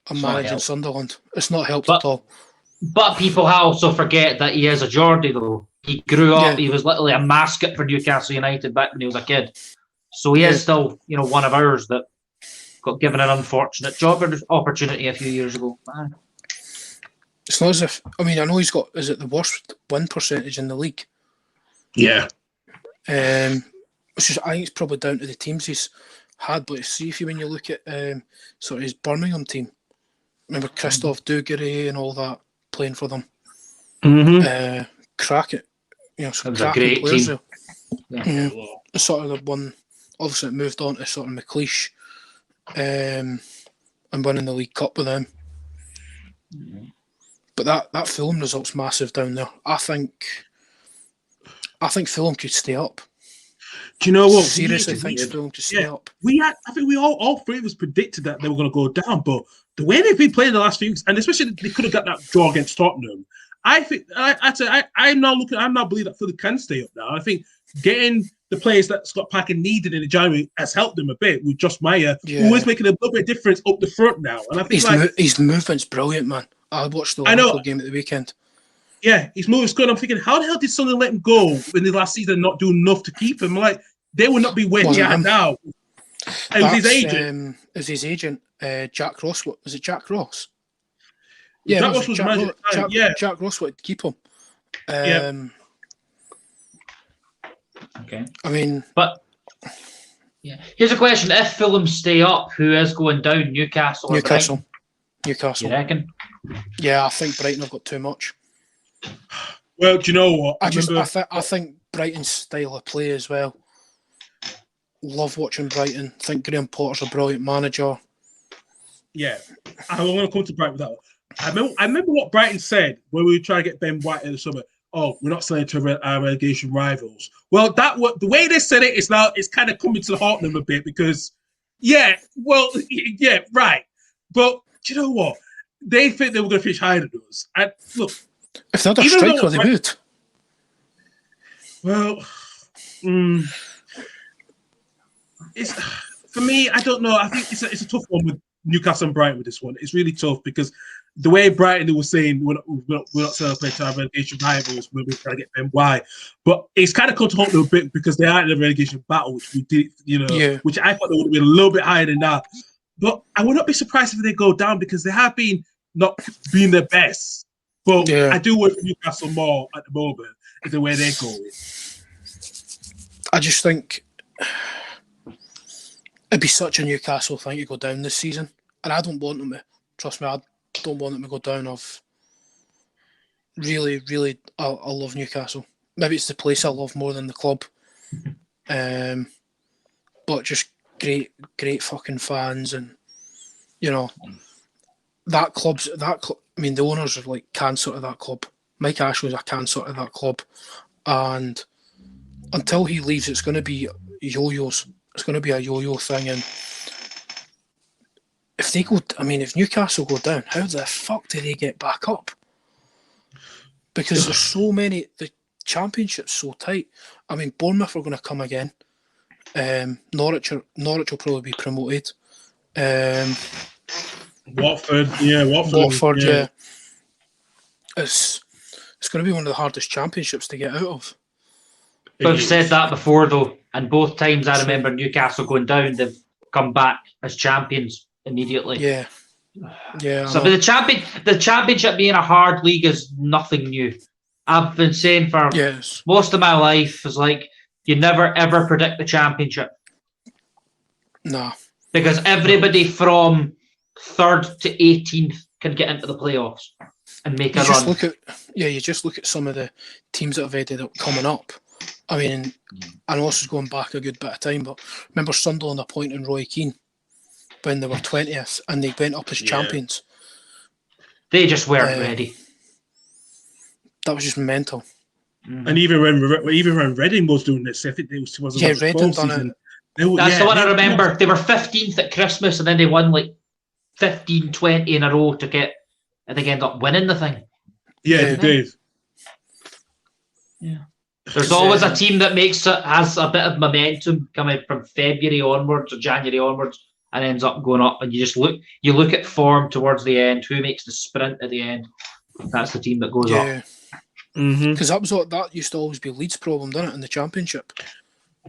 I'm managing Sunderland. It's not helped at all. But people also forget that he is a Geordie, though. He grew up, he was literally a mascot for Newcastle United back when he was a kid. So he is still, one of ours that got given an unfortunate job opportunity a few years ago. It's not as if, I know he's got, is it the worst win percentage in the league? Yeah. Which is, I think it's probably down to the teams he's had. But see if you when you look at sort of his Birmingham team, remember Christoph Dugarry and all that playing for them. Crack it, That was a great team. Sort of the one. Obviously, it moved on to sort of McLeish, and winning the League Cup with them. But that Fulham result's massive down there. I think Fulham could stay up. Do you know what? Seriously, think Fulham could stay up. I think we all three of us predicted that they were going to go down, but the way they've been playing the last few weeks, and especially they could have got that draw against Tottenham. I think I'm now believing that Fulham can stay up now. I think getting the players that Scott Parker needed in the January has helped them a bit with Josh Meyer, who is making a little bit of difference up the front now. And I think his movement's brilliant, man. I watched the Liverpool game at the weekend. Yeah, his movement's good. I'm thinking, how the hell did Sunderland let him go in the last season and not do enough to keep him? Like, they would not be where he at now. And his agent. It was his agent, Jack Ross. Was it Jack Ross? Yeah, Jack Ross was the manager. Jack Ross wanted to keep him. Okay. I mean, but here's a question: if Fulham stay up, who is going down? Newcastle. Newcastle. You reckon? Yeah, I think Brighton have got too much. Well, do you know what? I think Brighton's style of play as well. Love watching Brighton. Think Graham Potter's a brilliant manager. Yeah, I want to come to Brighton with that one. I remember what Brighton said when we were trying to get Ben White in the summer. Oh, we're not selling to our relegation rivals. Well, the way they said it is now it's kind of coming to haunt them a bit because, right. But do you know what? They think they were going to finish higher than us. And look, if they had a striker, they would. Well, it's for me. I don't know. I think it's a tough one with Newcastle and Brighton with this one. It's really tough because the way Brighton was saying we're not celebrating to our relegation rivals when we're trying to get them why, but it's kind of come to haunt them a bit because they are in a relegation battle, which we did, which I thought they would have been a little bit higher than that. But I would not be surprised if they go down because they have been not being their best. But I do worry for Newcastle more at the moment is the way they're going. I just think it'd be such a Newcastle thing to go down this season, and I don't want them to. Trust me, I don't want them to go down. I love Newcastle. Maybe it's the place I love more than the club. But just great fucking fans, and that club's I mean, the owners are like cancer of that club. Mike Ashley's a cancer of that club, and until he leaves, it's going to be yo-yos. It's going to be a yo-yo thing, and if Newcastle go down, how the fuck do they get back up? Because there's so many. The Championship's so tight. I mean, Bournemouth are going to come again. Norwich will probably be promoted. Watford, yeah. It's going to be one of the hardest championships to get out of. I've said that before though, and both times I remember Newcastle going down, they've come back as champions immediately. Yeah. So the championship being a hard league is nothing new. I've been saying for most of my life is like you never ever predict the championship. No. Because everybody from 3rd to 18th can get into the playoffs and make a run. You just look at some of the teams that have ended up coming up. I mean, I know this is going back a good bit of time, but remember Sunderland appointing Roy Keane when they were 20th and they went up as champions. They just weren't ready. That was just mental. And even when Reading was doing this, I think it was Reading done it. That's the one I remember. They were 15th at Christmas and then they won like 15, 20 in a row to get, I think, end up winning the thing. Yeah, they did. Yeah. There's always a team that has a bit of momentum coming from February onwards or January onwards and ends up going up. And you just look at form towards the end, who makes the sprint at the end. That's the team that goes up. Because that used to always be Leeds' problem, didn't it, in the Championship?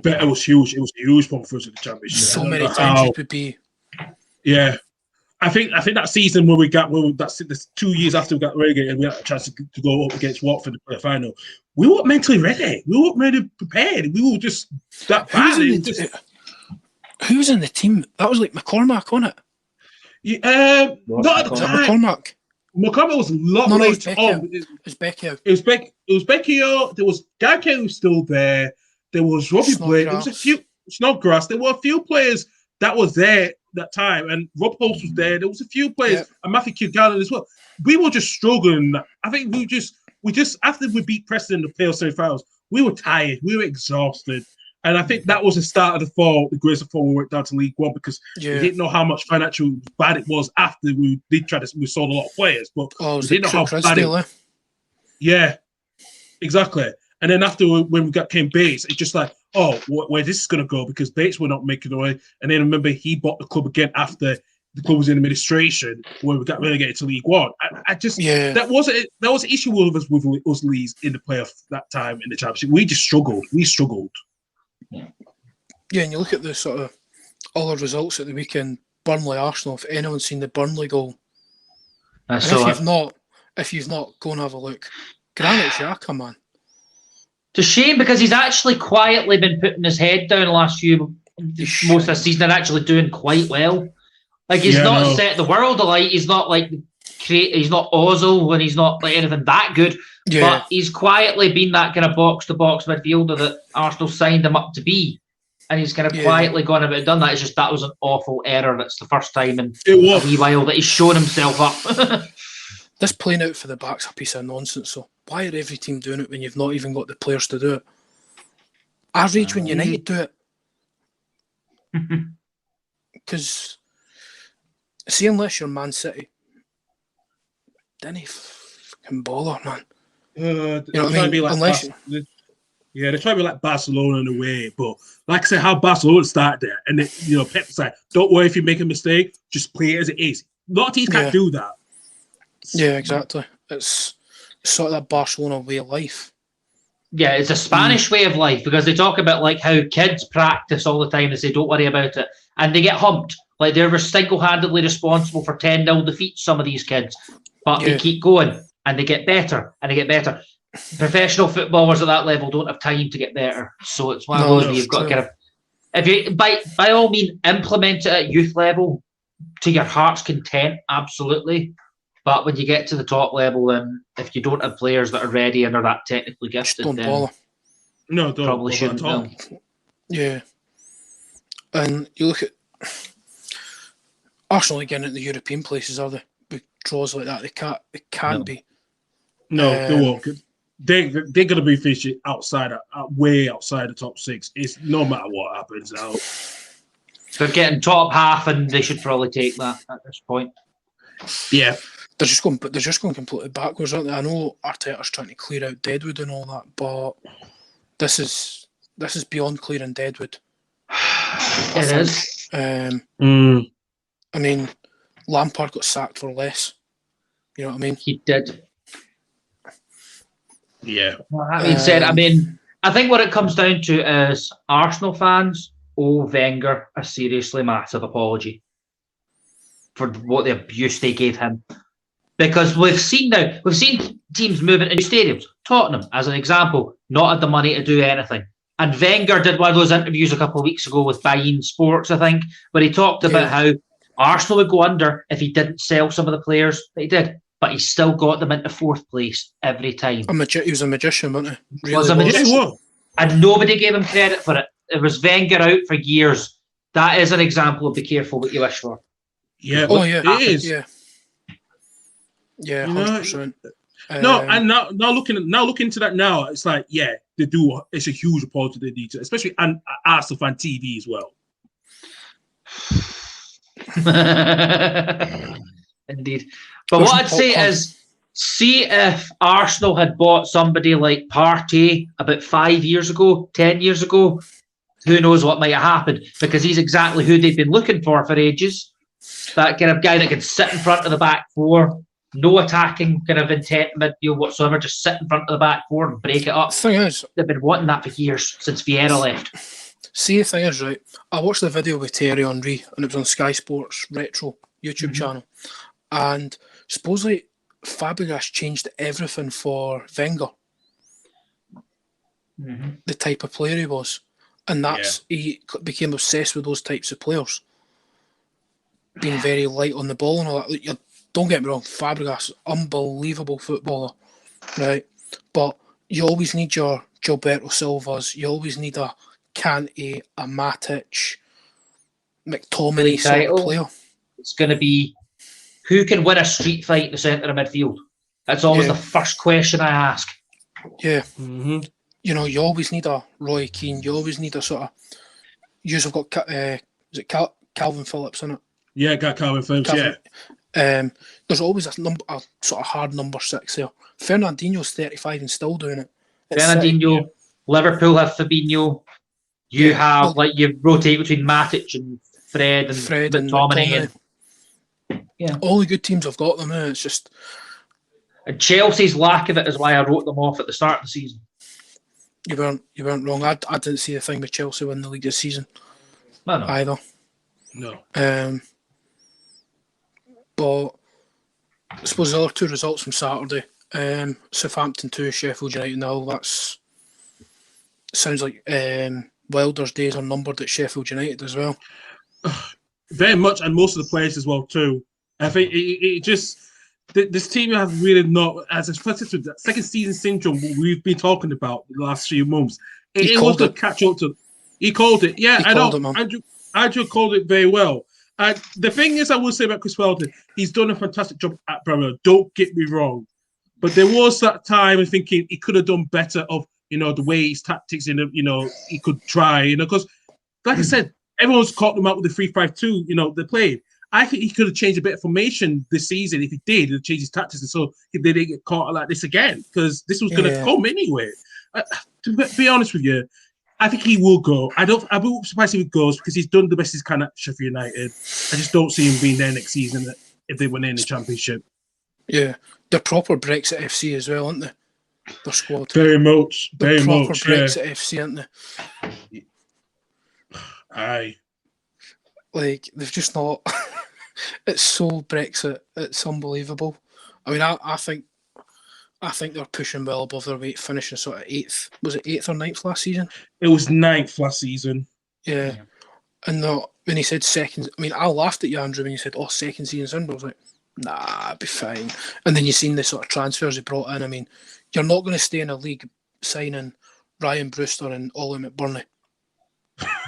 But it was huge. It was a huge one for us in the Championship. So many times it would be. Yeah. I think that season that's 2 years after we got relegated and we had a chance to go up against Watford in the final. We weren't mentally ready. We weren't really prepared. We were just that bad. Who was in the team? That was like McCormack, wasn't it? Yeah, not at the time. McCormack. McCormack was a lot later on. It was Becchio. It was Becchio. There was Guy Kelly was still there. There was Robbie Blake. There was a few Snodgrass. There were a few players that was there that time, and Rob Holtz was there. There was a few players, and Matthew Kilgallen as well. We were just struggling. I think we just after we beat Preston in the playoff semi-finals, we were tired. We were exhausted. And I think that was the start of the fall, the greatest fall we went down to League One because we didn't know how much financial bad it was after we sold a lot of players, but we didn't know how bad it was. Yeah, exactly. And then after when we came Bates, it's just like, where this is going to go because Bates were not making the way. And then remember, he bought the club again after the club was in administration when we got relegated to League One. That was an issue with us Leeds in the playoff that time in the Championship. We just struggled. We struggled. Yeah, and you look at the sort of all the results at the weekend, Burnley, Arsenal. If anyone's seen the Burnley goal, if you've not, go and have a look. Granit Xhaka, man. It's a shame because he's actually quietly been putting his head down the last most of the season and actually doing quite well. Like he's not set the world alight. He's not like he's not Ozil when he's not like anything that good. Yeah. But he's quietly been that kind of box-to-box midfielder that Arsenal signed him up to be. And he's kind of quietly gone about and done that. It's just that was an awful error. That's the first time in a wee while that he's shown himself up. This playing out for the back's a piece of nonsense. So why are every team doing it when you've not even got the players to do it? I rage when United do it. Because, see, unless you're Man City, then he fucking bother, man. You know what I mean? They're trying to be like Barcelona in a way, but like I said, how Barcelona started there, and then, Pep's like, don't worry if you make a mistake, just play it as it is. A lot of teams can't do that. Yeah, exactly. It's sort of that Barcelona way of life. Yeah, it's a Spanish way of life because they talk about like how kids practice all the time. They say, don't worry about it. And they get humped. Like they're single-handedly responsible for 10-0 defeats, some of these kids. But they keep going and they get better and they get better. Professional footballers at that level don't have time to get better. So it's one of those where you've got to kind of, if you by all means implement it at youth level to your heart's content, absolutely. But when you get to the top level, then if you don't have players that are ready and are that technically gifted, then probably shouldn't. Yeah. And you look at Arsenal again at the European places, are they? With draws like that, they can't be. No, they won't. They're going to be finishing way outside the top six. It's no matter what happens out. They're getting top half, and they should probably take that at this point. Yeah, they're just going completely backwards, aren't they? I know Arteta's trying to clear out Deadwood and all that, but this is beyond clearing Deadwood. It is. I mean, Lampard got sacked for less. You know what I mean? He did. Yeah. Well, that being said, I mean, I think what it comes down to is Arsenal fans owe Wenger a seriously massive apology for what the abuse they gave him. Because we've seen teams moving into stadiums. Tottenham, as an example, not had the money to do anything. And Wenger did one of those interviews a couple of weeks ago with Bein Sports, I think, where he talked about how Arsenal would go under if he didn't sell some of the players that he did. But he still got them into fourth place every time. He was a magician, wasn't he? He was a magician. And nobody gave him credit for it. It was Wenger out for years. That is an example of be careful what you wish for. Yeah, it is. Yeah, 100%. And now looking into that now, it's like, they do. It's a huge apology they need to, especially and Arsenal fan TV as well. Indeed. But what I'd say is, see if Arsenal had bought somebody like Partey about 5 years ago, 10 years ago, who knows what might have happened, because he's exactly who they've been looking for ages. That kind of guy that can sit in front of the back four, no attacking kind of intent midfield whatsoever, just sit in front of the back four and break it up. The thing is, they've been wanting that for years, since Vieira left. See, the thing is, right, I watched the video with Thierry Henry, and it was on Sky Sports Retro YouTube channel, and supposedly Fabregas changed everything for Wenger. The type of player he was, and he became obsessed with those types of players, being very light on the ball and all that. Don't get me wrong, Fabregas, unbelievable footballer, right? But you always need your Gilberto Silvas, you always need a Kante, a Matic, McTominay sort of player. It's going to be who can win a street fight in the centre of midfield. That's always the first question I ask. Yeah. You know, you always need a Roy Keane. You always need a sort of. You've got is it Calvin Phillips in it? Yeah, got Calvin Phillips. There's always a sort of hard number 6 there. Fernandinho's 35 and still doing it. Fernandinho, Liverpool have Fabinho. You have you rotate between Matic and Fred and McTominay. All the good teams have got them. It's just. And Chelsea's lack of it is why I wrote them off at the start of the season. You weren't wrong. I didn't see the thing with Chelsea winning the league this season either. No. But I suppose the other 2 results from Saturday, Southampton 2, Sheffield United 0. That's sounds like Wilder's days are numbered at Sheffield United as well. Very much, and most of the players as well too. I think it just this team has really not, as especially with that second season syndrome we've been talking about the last few months. It was to catch up to. He called it. Yeah, I know. Andrew called it very well. The thing is, I will say about Chris Wilder, he's done a fantastic job at Bremer. Don't get me wrong, but there was that time of thinking he could have done better of the way his tactics he could try because like I said, everyone's caught them out with the 3-5-2 they played. I think he could have changed a bit of formation this season if he did and changed his tactics, and so they didn't get caught like this again because this was going to come anyway. To be honest with you, I think he will go. I will be surprised if he goes because he's done the best he can at Sheffield United. I just don't see him being there next season if they win in the Championship. Yeah, they're proper Brexit FC as well, aren't they? Their squad. Very much. Very proper much. Brexit FC, aren't they? Aye. Like they've just not. It's so Brexit. It's unbelievable. I mean, I think they're pushing well above their weight, finishing sort of 8th. Was it 8th or 9th last season? It was 9th last season. Yeah. And when he said second, I mean, I laughed at you, Andrew, when you said, second season's in, but I was like, nah, it'll be fine. And then you seen the sort of transfers he brought in. I mean, you're not going to stay in a league signing Ryan Brewster and Ollie McBurney.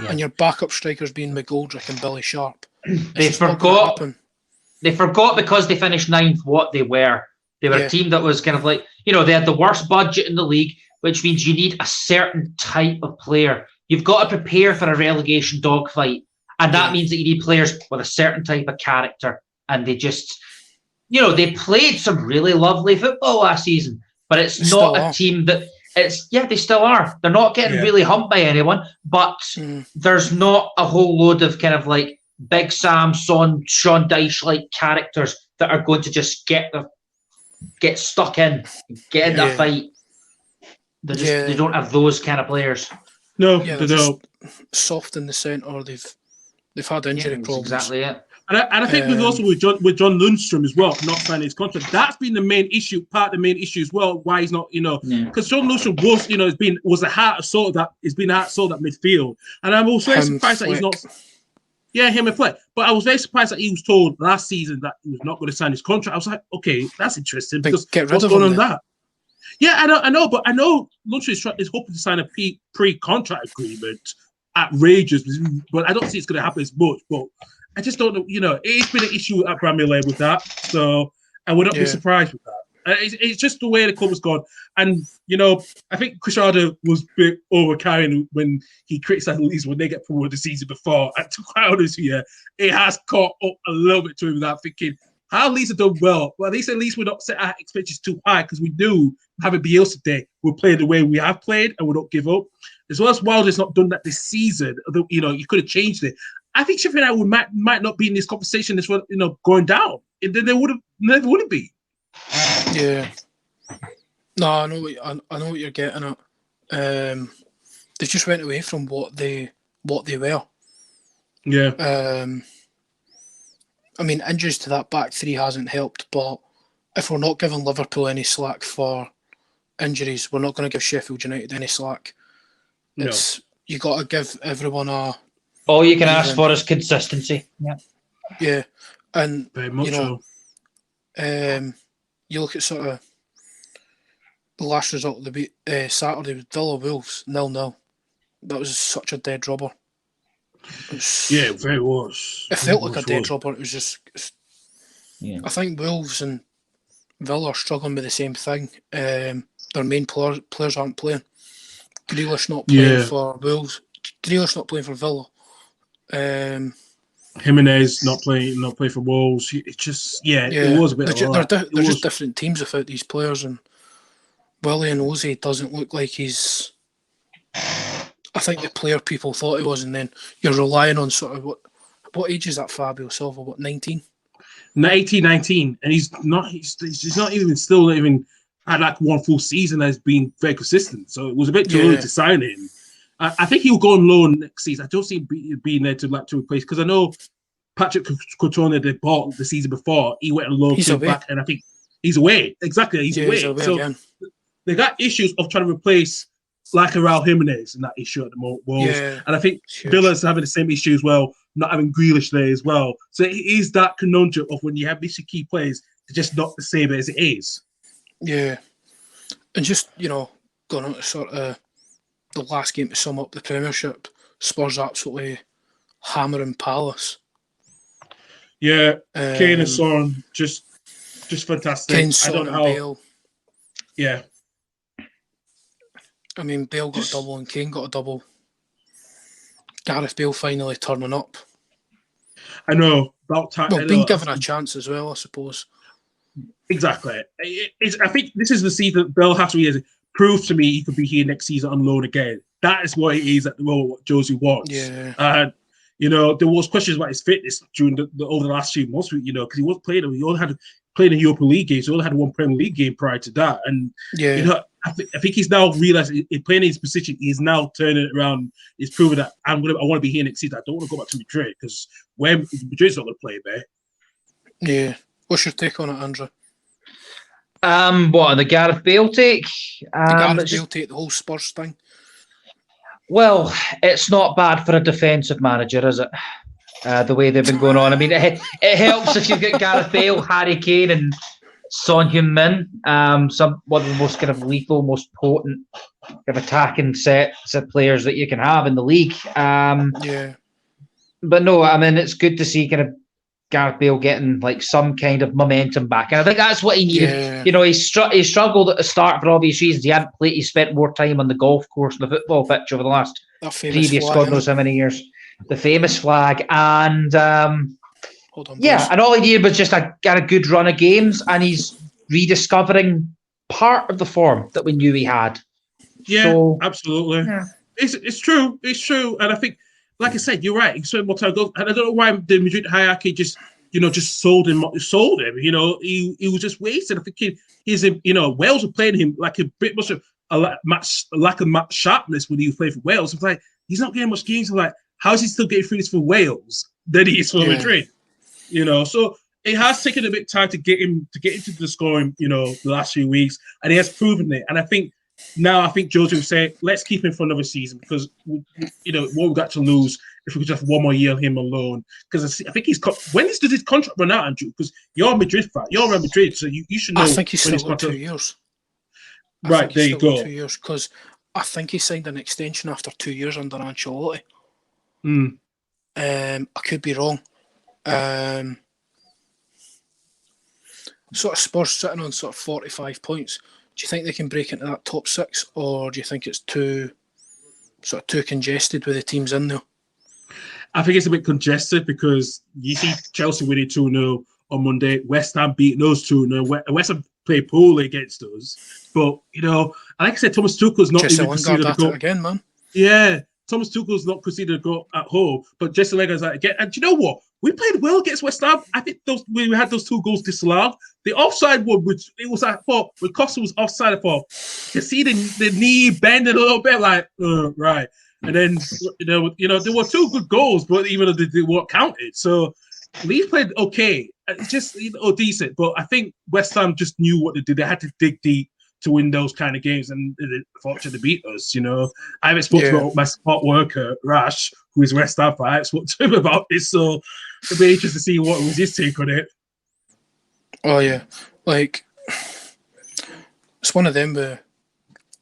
Yeah. And your backup strikers being McGoldrick and Billy Sharp. They forgot because they finished 9th what they were. They were a team that was kind of like, they had the worst budget in the league, which means you need a certain type of player. You've got to prepare for a relegation dogfight. And that means that you need players with a certain type of character. And they just, they played some really lovely football last season, but it's not a team that they still are. They're not getting really humped by anyone, but there's not a whole load of kind of like Big Sam, Sean Dyche-like characters that are going to just get stuck in, get in that fight. They don't have those kind of players. No, they don't. Soft in the centre. They've had injury problems. Exactly it. And I think with John Lundstrom as well, not signing his contract, that's been the main issue, part of the main issue as well, why he's not, because John Lundstrom was the heart of sort of that, he's been the heart of sort of that midfield. And I'm also very surprised that he's not, him and Fleck. But I was very surprised that he was told last season that he was not going to sign his contract. I was like, okay, that's interesting, because what's going on that? Yeah, I know, but I know Lundstrom is hoping to sign a pre-contract agreement at Rangers, but I don't see it's going to happen as much, but I just don't know. It's been an issue at Premier League with that, so I would not be surprised with that. It's just the way the club has gone, and I think Cristiano was a bit overcarrying when he criticised Leeds when they get promoted the season before. And to be quite honest here, it has caught up a little bit to him without thinking how Leeds have done well. Well, they said Leeds would not set our expectations too high because we knew having Bielsa today, we'll play the way we have played and we'll not give up. As well as Wilder's not done that this season, you could have changed it. I think Sheffield United might not be in this conversation as well, going down. They never would have been. Yeah. No, I know what you're getting at. They just went away from what they were. Yeah. I mean, injuries to that back three hasn't helped, but if we're not giving Liverpool any slack for injuries, we're not going to give Sheffield United any slack. It's you got to give everyone a. All you can ask for is consistency. Yeah, and very much so. You look at sort of the last result of the week, Saturday with Villa Wolves 0-0. That was such a dead rubber. Yeah, very was. It felt like a dead rubber. It was just. I think Wolves and Villa are struggling with the same thing. Their main players aren't playing. Grealish not playing for Wolves. Grealish not playing for Villa. Jimenez not playing for Wolves. It's just it was a bit. They're just different teams without these players, and Willie and Ozzy doesn't look like he's. I think the player people thought he was, and then you're relying on sort of what age is that Fabio Silva? What 19? 19, and he's not even had like one full season as being very consistent. So it was a bit too early to sign him. I think he'll go on loan next season. I don't see him being there to replace, because I know Patrick Cotone they bought the season before. He went on loan, came back, and I think he's away. Exactly, he's away. So again. They got issues of trying to replace like Raul Jimenez in that issue at the moment. And I think Villa's having the same issue as well, not having Grealish there as well. So it is that conundrum of when you have these key players, they're just not the same as it is. Yeah. And just, going on to sort of the last game to sum up the Premiership, Spurs absolutely hammering Palace. Yeah, Kane and Son, just fantastic. Kane, Son, and Bale. Yeah. I mean, Bale got a double and Kane got a double. Gareth Bale finally turning up. I know. About time. Well, being given a chance as well, I suppose. Exactly. I think this is the season Bale has to prove to me he could be here next season on loan again. That is what it is at the moment, what Josie wants. Yeah. And, there was questions about his fitness during over the last few months, because he wasn't playing. He only had played in Europa League games. He only had one Premier League game prior to that. And, I think he's now realised in playing in his position, he's now turning it around. He's proven that I want to be here next season. I don't want to go back to Madrid, because when Madrid's not going to play there. Yeah. What's your take on it, Andrew? What, on the Gareth Bale take? Bale take, the whole Spurs thing? Well, it's not bad for a defensive manager, is it? The way they've been going on. I mean, it helps if you've got Gareth Bale, Harry Kane, and Son Heung-min, one of the most kind of lethal, most potent kind of attacking sets of players that you can have in the league. But no, I mean, it's good to see kind of Gareth Bale getting like some kind of momentum back, and I think that's what he needed. He struggled at the start for obvious reasons. He hadn't played. He spent more time on the golf course than the football pitch over the last previous God knows how many years. The famous flag, and and all he needed was just got a good run of games, and he's rediscovering part of the form that we knew he had. Yeah, so, absolutely. Yeah. It's true, and I think, like I said, you're right. He spent more time, and I don't know why the Madrid hierarchy just sold him. He was just wasted. I think Wales were playing him like a bit much of a lack of match sharpness when he was playing for Wales. It's like he's not getting much games. I'm like, how is he still getting through this for Wales than he is for Madrid? So it has taken a bit of time to get into the scoring, the last few weeks, and he has proven it. And I think Jose will say, let's keep him for another season, because what we've got to lose if we could just have one more year on him alone. Because I think when does his contract run out, Andrew? Because you're a Madrid fan, you're Real Madrid, so you should know. I think he's still got 2 years. Right, there you go. 2 years, because I think he signed an extension after 2 years under Ancelotti. I could be wrong. Sort of Spurs sitting on sort of 45 points. Do you think they can break into that top 6, or do you think it's too congested with the teams in there? I think it's a bit congested, because you see Chelsea winning 2-0 on Monday. West Ham beating those 2-0. West Ham play poorly against us, but like I said, Thomas Tuchel's not even considered a goal again, man. Yeah. Thomas Tuchel's not considered a goal at home, but Jesse Lingard's like again. And do you know what? We played well against West Ham. I think we had those 2 goals disallowed. The offside one, which it was I thought when Costa was offside, I thought you see the knee bending a little bit, like right. And then there were 2 good goals, but even though they weren't counted. So Leeds played okay, just decent. But I think West Ham just knew what they did. They had to dig deep to win those kind of games, and unfortunately beat us. I haven't spoken to my support worker Rash, who is West Ham. I haven't spoken to him about this, so it'll be interesting to see what was his take on it. Oh yeah, it's one of them with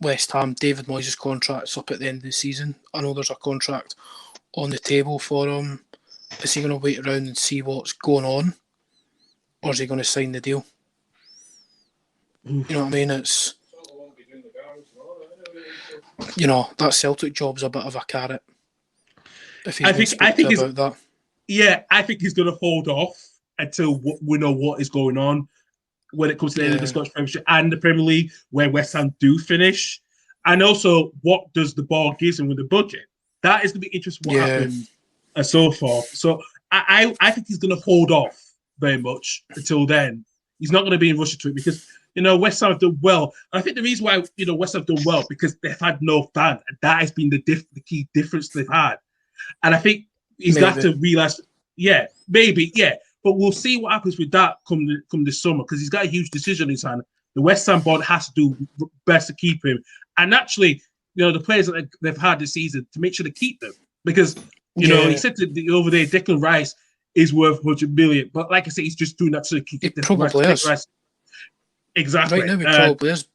West Ham. David Moyes' contract's up at the end of the season. I know there's a contract on the table for him. Is he going to wait around and see what's going on, or is he going to sign the deal? You know what I mean? It's, that Celtic job's a bit of a carrot. If he's I think about that. Yeah, I think he's going to hold off until we know what is going on when it comes to the end of the Scottish Premiership and the Premier League, where West Ham do finish, and also what does the ball give him with the budget. That is going to be interesting. What happens and so forth. So I think he's going to hold off very much until then. He's not going to be in rush to it because West Ham have done well. And I think the reason why West Ham have done well because they've had no fans, and that has been the key difference they've had. And I think he's got to realize, maybe. But we'll see what happens with that come this summer because he's got a huge decision in his hand. The West Ham board has to do best to keep him, and actually, the players that they've had this season to make sure to keep them because he said over there, Declan Rice is worth 100 million, but like I said, he's just doing that to keep the probably is. Rice. Exactly. Right now, he probably is.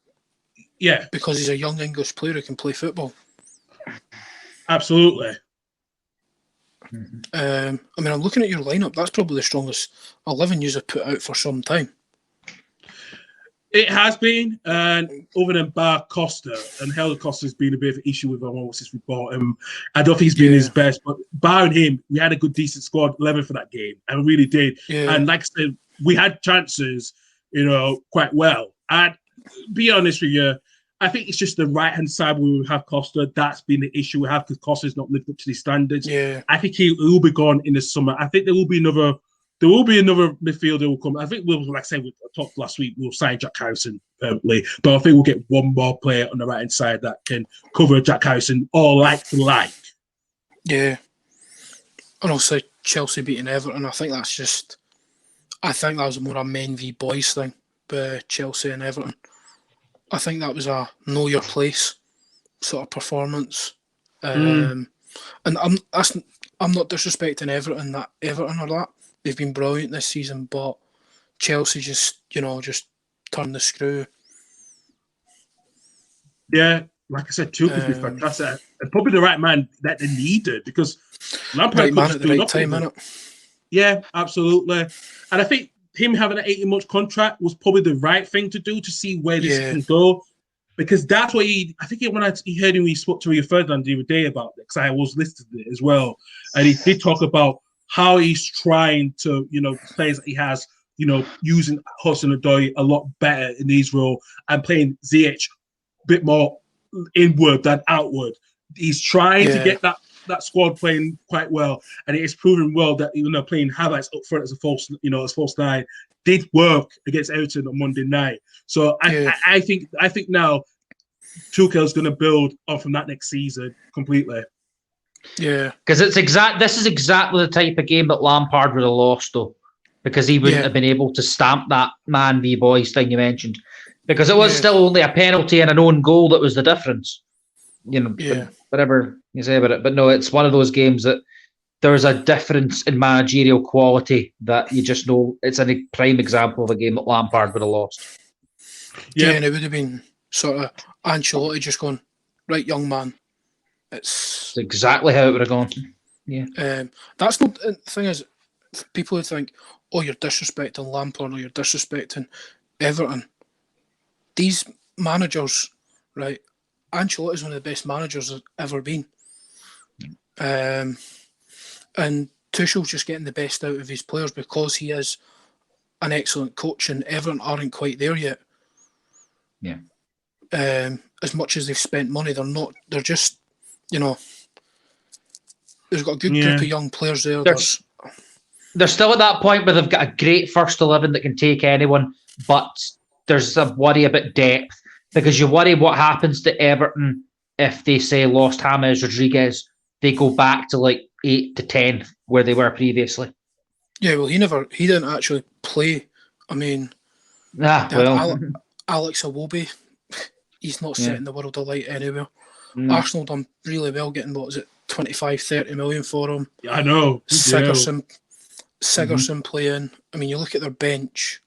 Yeah, because he's a young English player who can play football. Absolutely. I'm looking at your lineup. That's probably the strongest 11 you've put out for some time. It has been, and other than Bar Costa, and Helder Costa's been a bit of an issue with him since we bought him. I don't think he's been his best, but barring him, we had a good, decent squad 11 for that game, and we really did. Yeah. And like I said, we had chances, quite well. And be honest with you, I think it's just the right-hand side where we have Costa. That's been the issue we have because Costa's not lived up to these standards. Yeah. I think he will be gone in the summer. I think there will be another midfielder will come. I think like I said, we talked last week, we'll sign Jack Harrison permanently. But I think we'll get one more player on the right-hand side that can cover Jack Harrison or like for like. Yeah. And also Chelsea beating Everton. I think that was more a men v boys thing with Chelsea and Everton. I think that was a know your place sort of performance. And I'm not disrespecting Everton or that. They've been brilliant this season, but Chelsea just turned the screw. Yeah, like I said, Tuchel's been fantastic. And probably the right man that they needed because Lampard right man at the right time, innit? Yeah, absolutely. And I think him having an 18-month contract was probably the right thing to do to see where this can go. Because that's what he heard him, he spoke to Rio Ferdinand the other day about it, because I was listening to it as well. And he did talk about how he's trying to, players that he has, using Hudson-Odoi a lot better in his role and playing Ziyech a bit more inward than outward. He's trying to get that squad playing quite well, and it is proven well that playing Havertz up front as a false nine did work against Everton on Monday night. So I think now Tuchel's going to build on from that next season completely. Yeah, because this is exactly the type of game that Lampard would have lost though, because he wouldn't have been able to stamp that man v boys thing you mentioned, because it was still only a penalty and an own goal that was the difference. Whatever you say about it, but no, it's one of those games that there's a difference in managerial quality that you just know it's a prime example of a game that Lampard would have lost. Yeah, and it would have been sort of Ancelotti just going, right, young man. It's exactly how it would have gone. Yeah. That's not the thing is, people would think, oh, you're disrespecting Lampard or you're disrespecting Everton. These managers, right? Ancelotti is one of the best managers there's ever been. And Tuchel's just getting the best out of his players because he is an excellent coach, and Everton aren't quite there yet. Yeah. As much as they've spent money, they're not. They're just, there's got a good group of young players there. They're still at that point where they've got a great first 11 that can take anyone, but there's a worry about depth, because you worry what happens to Everton if they say lost James Rodriguez, they go back to like 8th to 10th where they were previously. Yeah, well, he didn't actually play. I mean, Alex Iwobi, he's not setting the world alight anywhere. No. Arsenal done really well getting, 25-30 million for him. Yeah, I know. Sigurdsson playing. I mean, you look at their bench,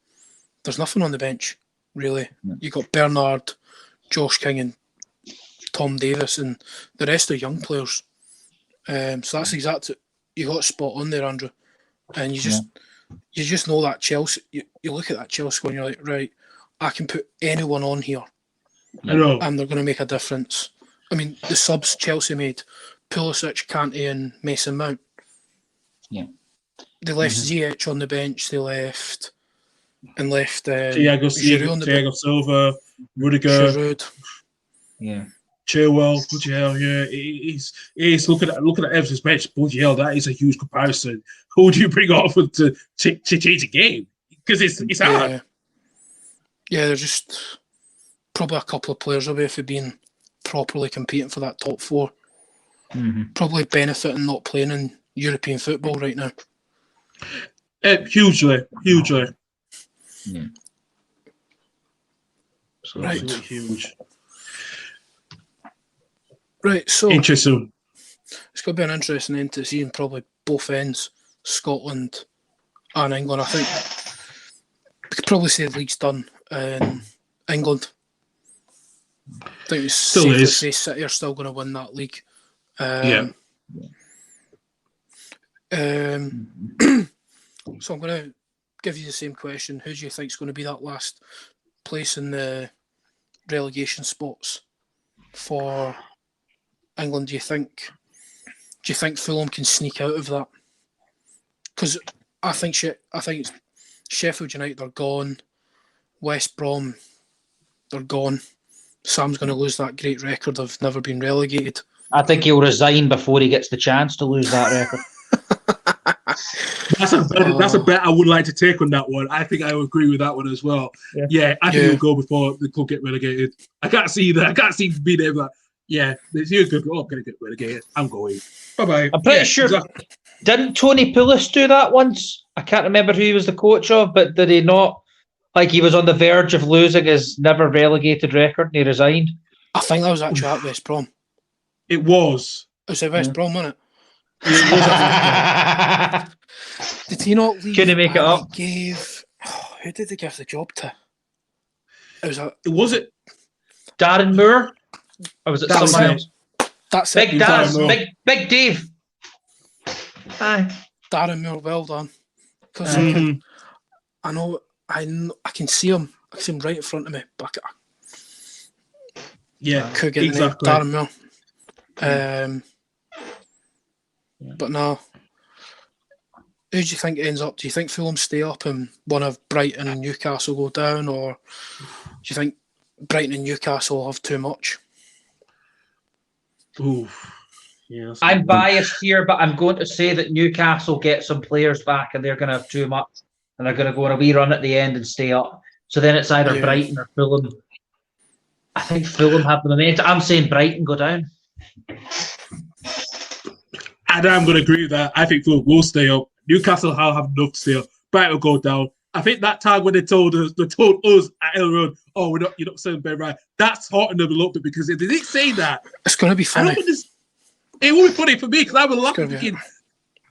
there's nothing on the bench, really. You got Bernard, Josh King and Tom Davis, and the rest are young players. So that's exactly, you got a spot on there, Andrew. And you just know that Chelsea, you look at that Chelsea squad and you're like, right, I can put anyone on here. I know. And they're going to make a difference. I mean, the subs Chelsea made, Pulisic, Kante and Mason Mount. Yeah. They left Ziyech on the bench, they left Thiago Silva, Rudiger. Giroud. Yeah. Chilwell, bloody hell, yeah. He's looking at Everton's bench, bloody hell, that is a huge comparison. Who do you bring off to change a game? Because it's hard. Yeah, they're just probably a couple of players away from being properly competing for that top four. Probably benefiting not playing in European football right now. Hugely. Yeah. Right. Huge. Right, so interesting. It's going to be an interesting end to seeing probably both ends, Scotland and England. I think we could probably say the league's done in England. I think it's safe to say City are still going to win that league. So I'm going to give you the same question. Who do you think is going to be that last place in the relegation spots for England? Do you think Fulham can sneak out of that? Because I think Sheffield United are gone. West Brom, they're gone. Sam's going to lose that great record of never being relegated. I think he'll resign before he gets the chance to lose that record. That's a bet I would like to take on that one. I think I would agree with that one as well. Yeah, I think he'll go before the club get relegated. I can't see that. I can't see him being able to. Yeah, you're good. Oh, I'm going to get relegated. I'm going. Bye-bye. I'm pretty sure. Exactly. Didn't Tony Pulis do that once? I can't remember who he was the coach of, but did he not? Like, he was on the verge of losing his never relegated record and he resigned. I think that was actually at West Brom. It was. It was at West Brom, wasn't it? Did he not leave? Couldn't make it up. Who did they give the job to? Was it Darren Moore? Or was it someone else? That's Big Daz, Big Dave. Hi. Darren Moore, well done. Because I know, I can see him. I can see him right in front of me. But could get exactly. The name, Darren Moore. But no. Who do you think ends up? Do you think Fulham stay up and one of Brighton and Newcastle go down, or do you think Brighton and Newcastle have too much? Ooh. Yeah, I'm biased here, but I'm going to say that Newcastle get some players back and they're going to have too much and they're going to go on a wee run at the end and stay up. So then it's either Brighton or Fulham. I think Fulham have the momentum. I'm saying Brighton go down. And I'm going to agree with that. I think Fulham will stay up. Newcastle will have enough to stay up. Brighton will go down. I think that time when they told us at Hill Road, "Oh, you're not saying Ben right," that's hurting them a little bit because if they didn't say that, it's going to be funny. It will be funny for me because I will laugh thinking,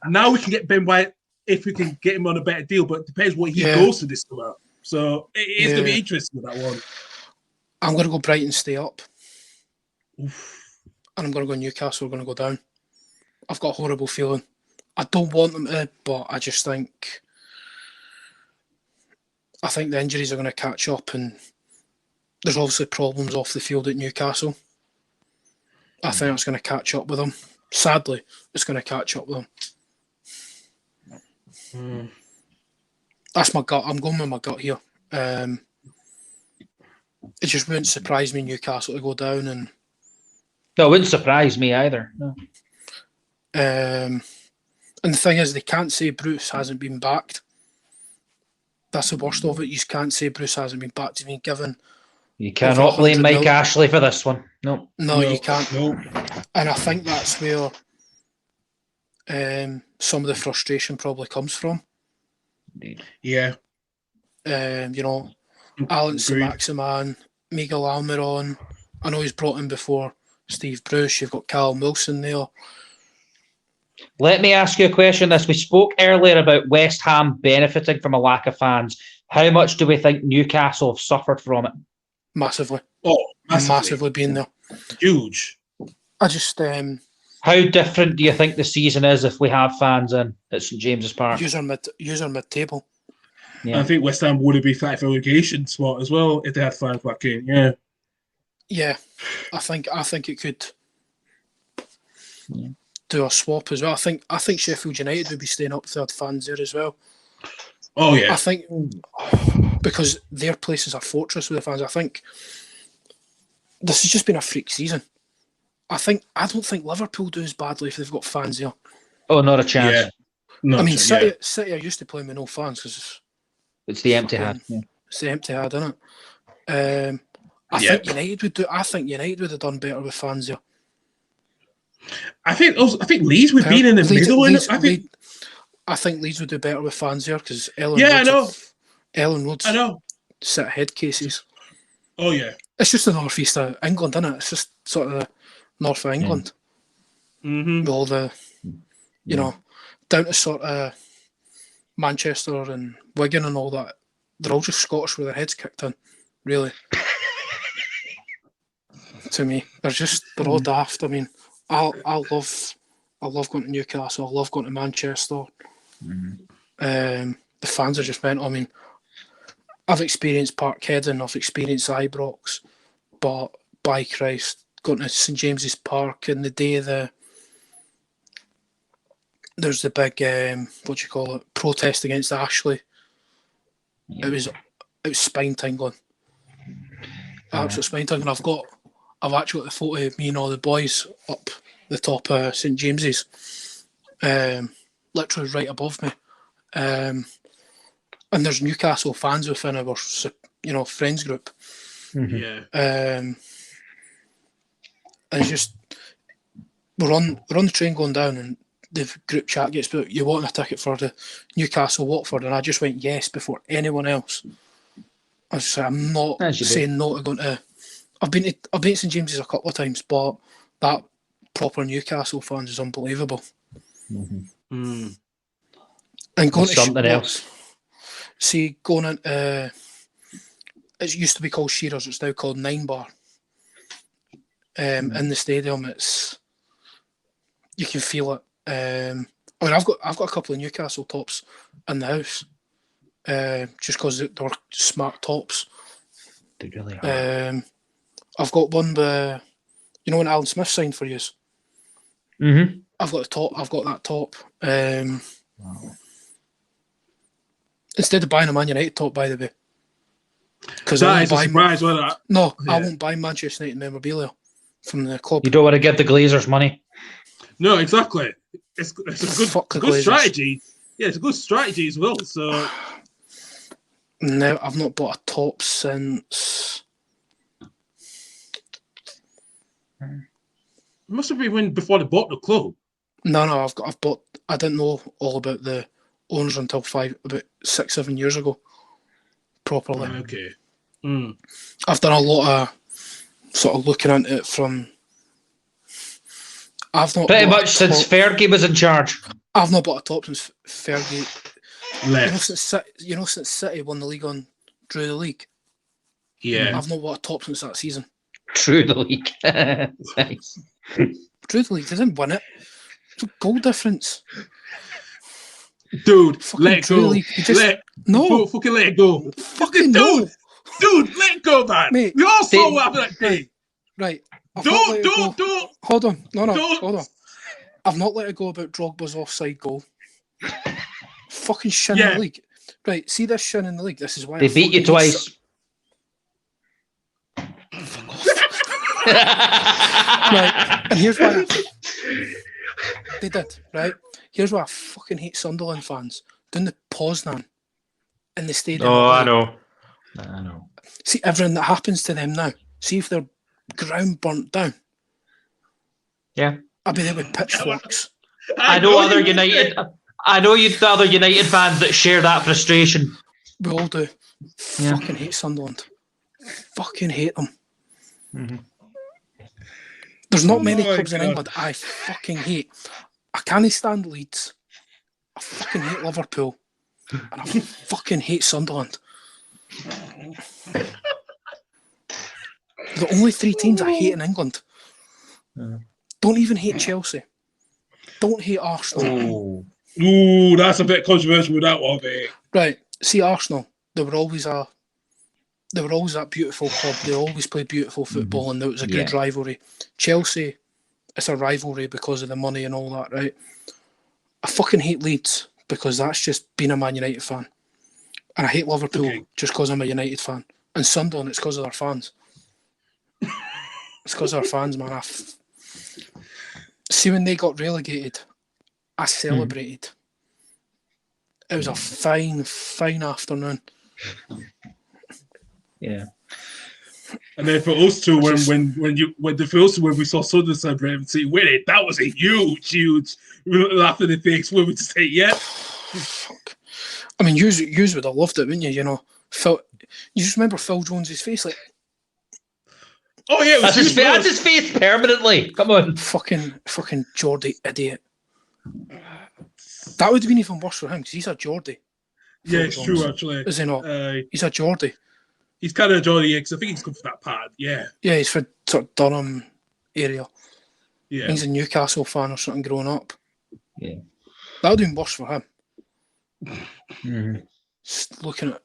now we can get Ben White if we can get him on a better deal, but it depends what he goes to this summer. So it is going to be interesting with that one. I'm going to go Brighton stay up. Oof. And I'm going to go Newcastle, we're going to go down. I've got a horrible feeling. I don't want them to, but I just think the injuries are going to catch up and there's obviously problems off the field at Newcastle. I think it's going to catch up with them. Sadly, it's going to catch up with them. That's my gut. I'm going with my gut here. It just wouldn't surprise me Newcastle to go down. No, it wouldn't surprise me either. No. And the thing is, they can't say Bruce hasn't been backed. That's the worst of it. You can't say Bruce hasn't been backed. He's been given. You cannot blame Mike Ashley for this one. No, you can't. No. And I think that's where some of the frustration probably comes from. Yeah. You know, Alan Saint-Maximin, Miguel Almiron. I know he's brought in before Steve Bruce. You've got Callum Wilson there. Let me ask you a question. We spoke earlier about West Ham benefiting from a lack of fans. How much do we think Newcastle have suffered from it? Massively. Oh, massively being there. Huge. I just... how different do you think the season is if we have fans in at St James's Park? User mid-table. Yeah. I think West Ham would have been fighting for relegation spot as well if they had fans back in. Yeah. Yeah, I think it could do a swap as well. I think Sheffield United would be staying up if they had fans there as well. Oh yeah. I think because their place is a fortress with the fans. I think this has just been a freak season. I don't think Liverpool do as badly if they've got fans there. Oh, not a chance. Yeah. I mean, City are used to playing with no fans because it's the empty hat. Yeah. It's the empty hat, isn't it? I think United would do. I think United would have done better with fans there. I think Leeds would be in the middle. I think Leeds would do better with fans there because Ellen Road's set head cases. Oh yeah, it's just the northeast of England, isn't it? It's just sort of the north of England. With all the, you know, down to sort of Manchester and Wigan and all that. They're all just Scottish with their heads kicked in, really. To me, they're all daft. I mean, I love going to Newcastle. I love going to Manchester. The fans are just mental. I mean, I've experienced Parkhead and I've experienced Ibrox, but by Christ, going to St James's Park in the day of there's the big protest against Ashley. It was spine tingling. Absolute spine tingling. I've actually got the photo of me and all the boys up the top of St James's, literally right above me. And there's Newcastle fans within our, friends group. Yeah. And it's just we're on the train going down, and the group chat gets put, you want a ticket for the Newcastle Watford? And I just went yes before anyone else. I was like, I'm not saying no to going to. I've been to St James's a couple of times, but that proper Newcastle fans is unbelievable. And going to something else. See, going into it used to be called Shearers, it's now called 9 Bar. In the stadium, you can feel it. I mean, I've got a couple of Newcastle tops in the house, just because they're smart tops. They really are. I've got one where, when Alan Smith signed for you. I've got that top. Wow. Instead of buying a Man United top, by the way. Because that is a surprise, wasn't it? No, yeah. I won't buy Manchester United memorabilia from the club. You don't want to give the Glazers money. No, exactly. It's a good strategy. Yeah, it's a good strategy as well. So no, I've not bought a top since. It must have been when before they bought the club. No, I've bought. I didn't know all about the owners until about 6-7 years ago. Properly. Okay. I've done a lot of sort of looking into it from. I've not pretty much since Fergie was in charge. I've not bought a top since Fergie left. Since City won the league on drew the league. Yeah. I've not bought a top since that season. Drew the league. Nice. Drew the league. They didn't win it. It's a goal difference. Dude, fucking let it go. Fucking let it go. Fucking no. Dude, let it go, man. Mate, we all saw what happened that day. Right. Don't. Hold on. Hold on. I've not let it go about Drogba's offside goal. Fucking shin in the league. Right, see this shin in the league? This is why they beat you twice. Right, and here's why they did, right? Here's why I fucking hate Sunderland fans doing the Poznan in the stadium. Oh, I know. See everything that happens to them now. See if their ground burnt down. Yeah. I'll be there with pitchforks. I know other United I know you the other United fans that share that frustration. We all do. Yeah. Fucking hate Sunderland. Fucking hate them. Mm-hmm. There's not many clubs in England I fucking hate. I can't stand Leeds. I fucking hate Liverpool. And I fucking hate Sunderland. The only 3 teams I hate in England. Don't even hate Chelsea. Don't hate Arsenal. Ooh, that's a bit controversial with that one, mate. Right. See, Arsenal, they were always that beautiful club. They always played beautiful football, and it was a good rivalry. Chelsea, it's a rivalry because of the money and all that, right? I fucking hate Leeds because that's just being a Man United fan. And I hate Liverpool just because I'm a United fan. And Sunderland, it's because of their fans. It's because of their fans, man. See, when they got relegated, I celebrated. It was a fine, fine afternoon. Yeah. And then for us two, when we saw Sunderland celebrate and see win it, that was a huge laugh in the face when we say, yeah. Fuck. I mean, you would have loved it, wouldn't you? You know, Phil. You just remember Phil Jones's face, like. Oh yeah, that's his face permanently. Come on, fucking Geordie idiot. That would have been even worse for him because he's a Geordie. Yeah, it's true actually. Is he not? He's a Geordie. He's kind of a Geordie because I think he's come from that part. Yeah. Yeah, he's from sort of Durham area. Yeah. He's a Newcastle fan or something growing up. Yeah. That would have been worse for him. Mm-hmm. Looking at,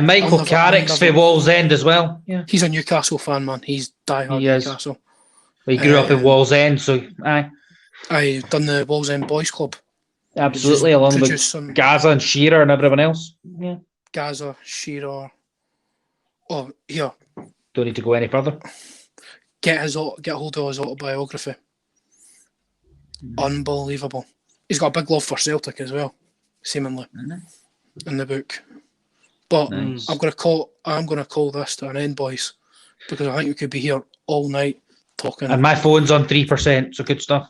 Michael Carrick's for Wallsend as well. Yeah, he's a Newcastle fan, man. He's diehard Newcastle. Well, he grew up in Wallsend, so I done the Wallsend Boys Club. Absolutely, along with Gaza and Shearer and everyone else. Yeah, Gaza, Shearer. Oh, here. Don't need to go any further. Get hold of his autobiography. Unbelievable. He's got a big love for Celtic as well, seemingly, in the book. But I'm going to call this to an end, boys, because I think we could be here all night talking. And my phone's on 3%, so good stuff.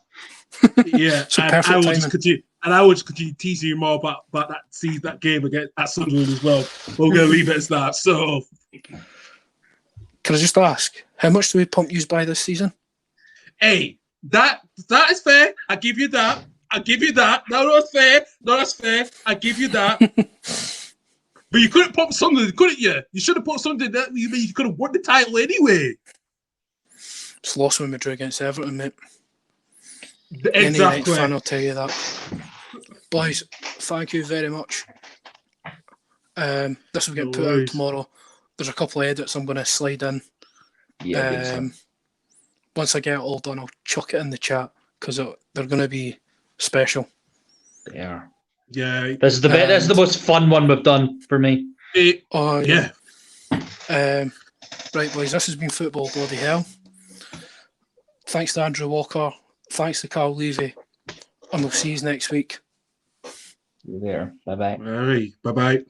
Yeah, so and I will just continue teasing you more about that game against at Sunderland as well. We're going to leave it as that. So, can I just ask, how much do we pump you by this season? Hey, that is fair. I give you that. No, that's fair. I give you that. But you couldn't pump something, couldn't you? You should have put something that you could have won the title anyway. It's lost when we drew against Everton, mate. Exactly. Any United fan will tell you that. Boys, thank you very much. This will get put out tomorrow. There's a couple of edits I'm going to slide in. Yeah. Once I get it all done, I'll chuck it in the chat because they're going to be special. They are. Yeah. This is the most fun one we've done for me. Yeah. Right, boys, this has been Football Bloody Hell. Thanks to Andrew Walker. Thanks to Carl Levy. And we'll see you next week. You're there. Bye-bye. All right. Bye-bye.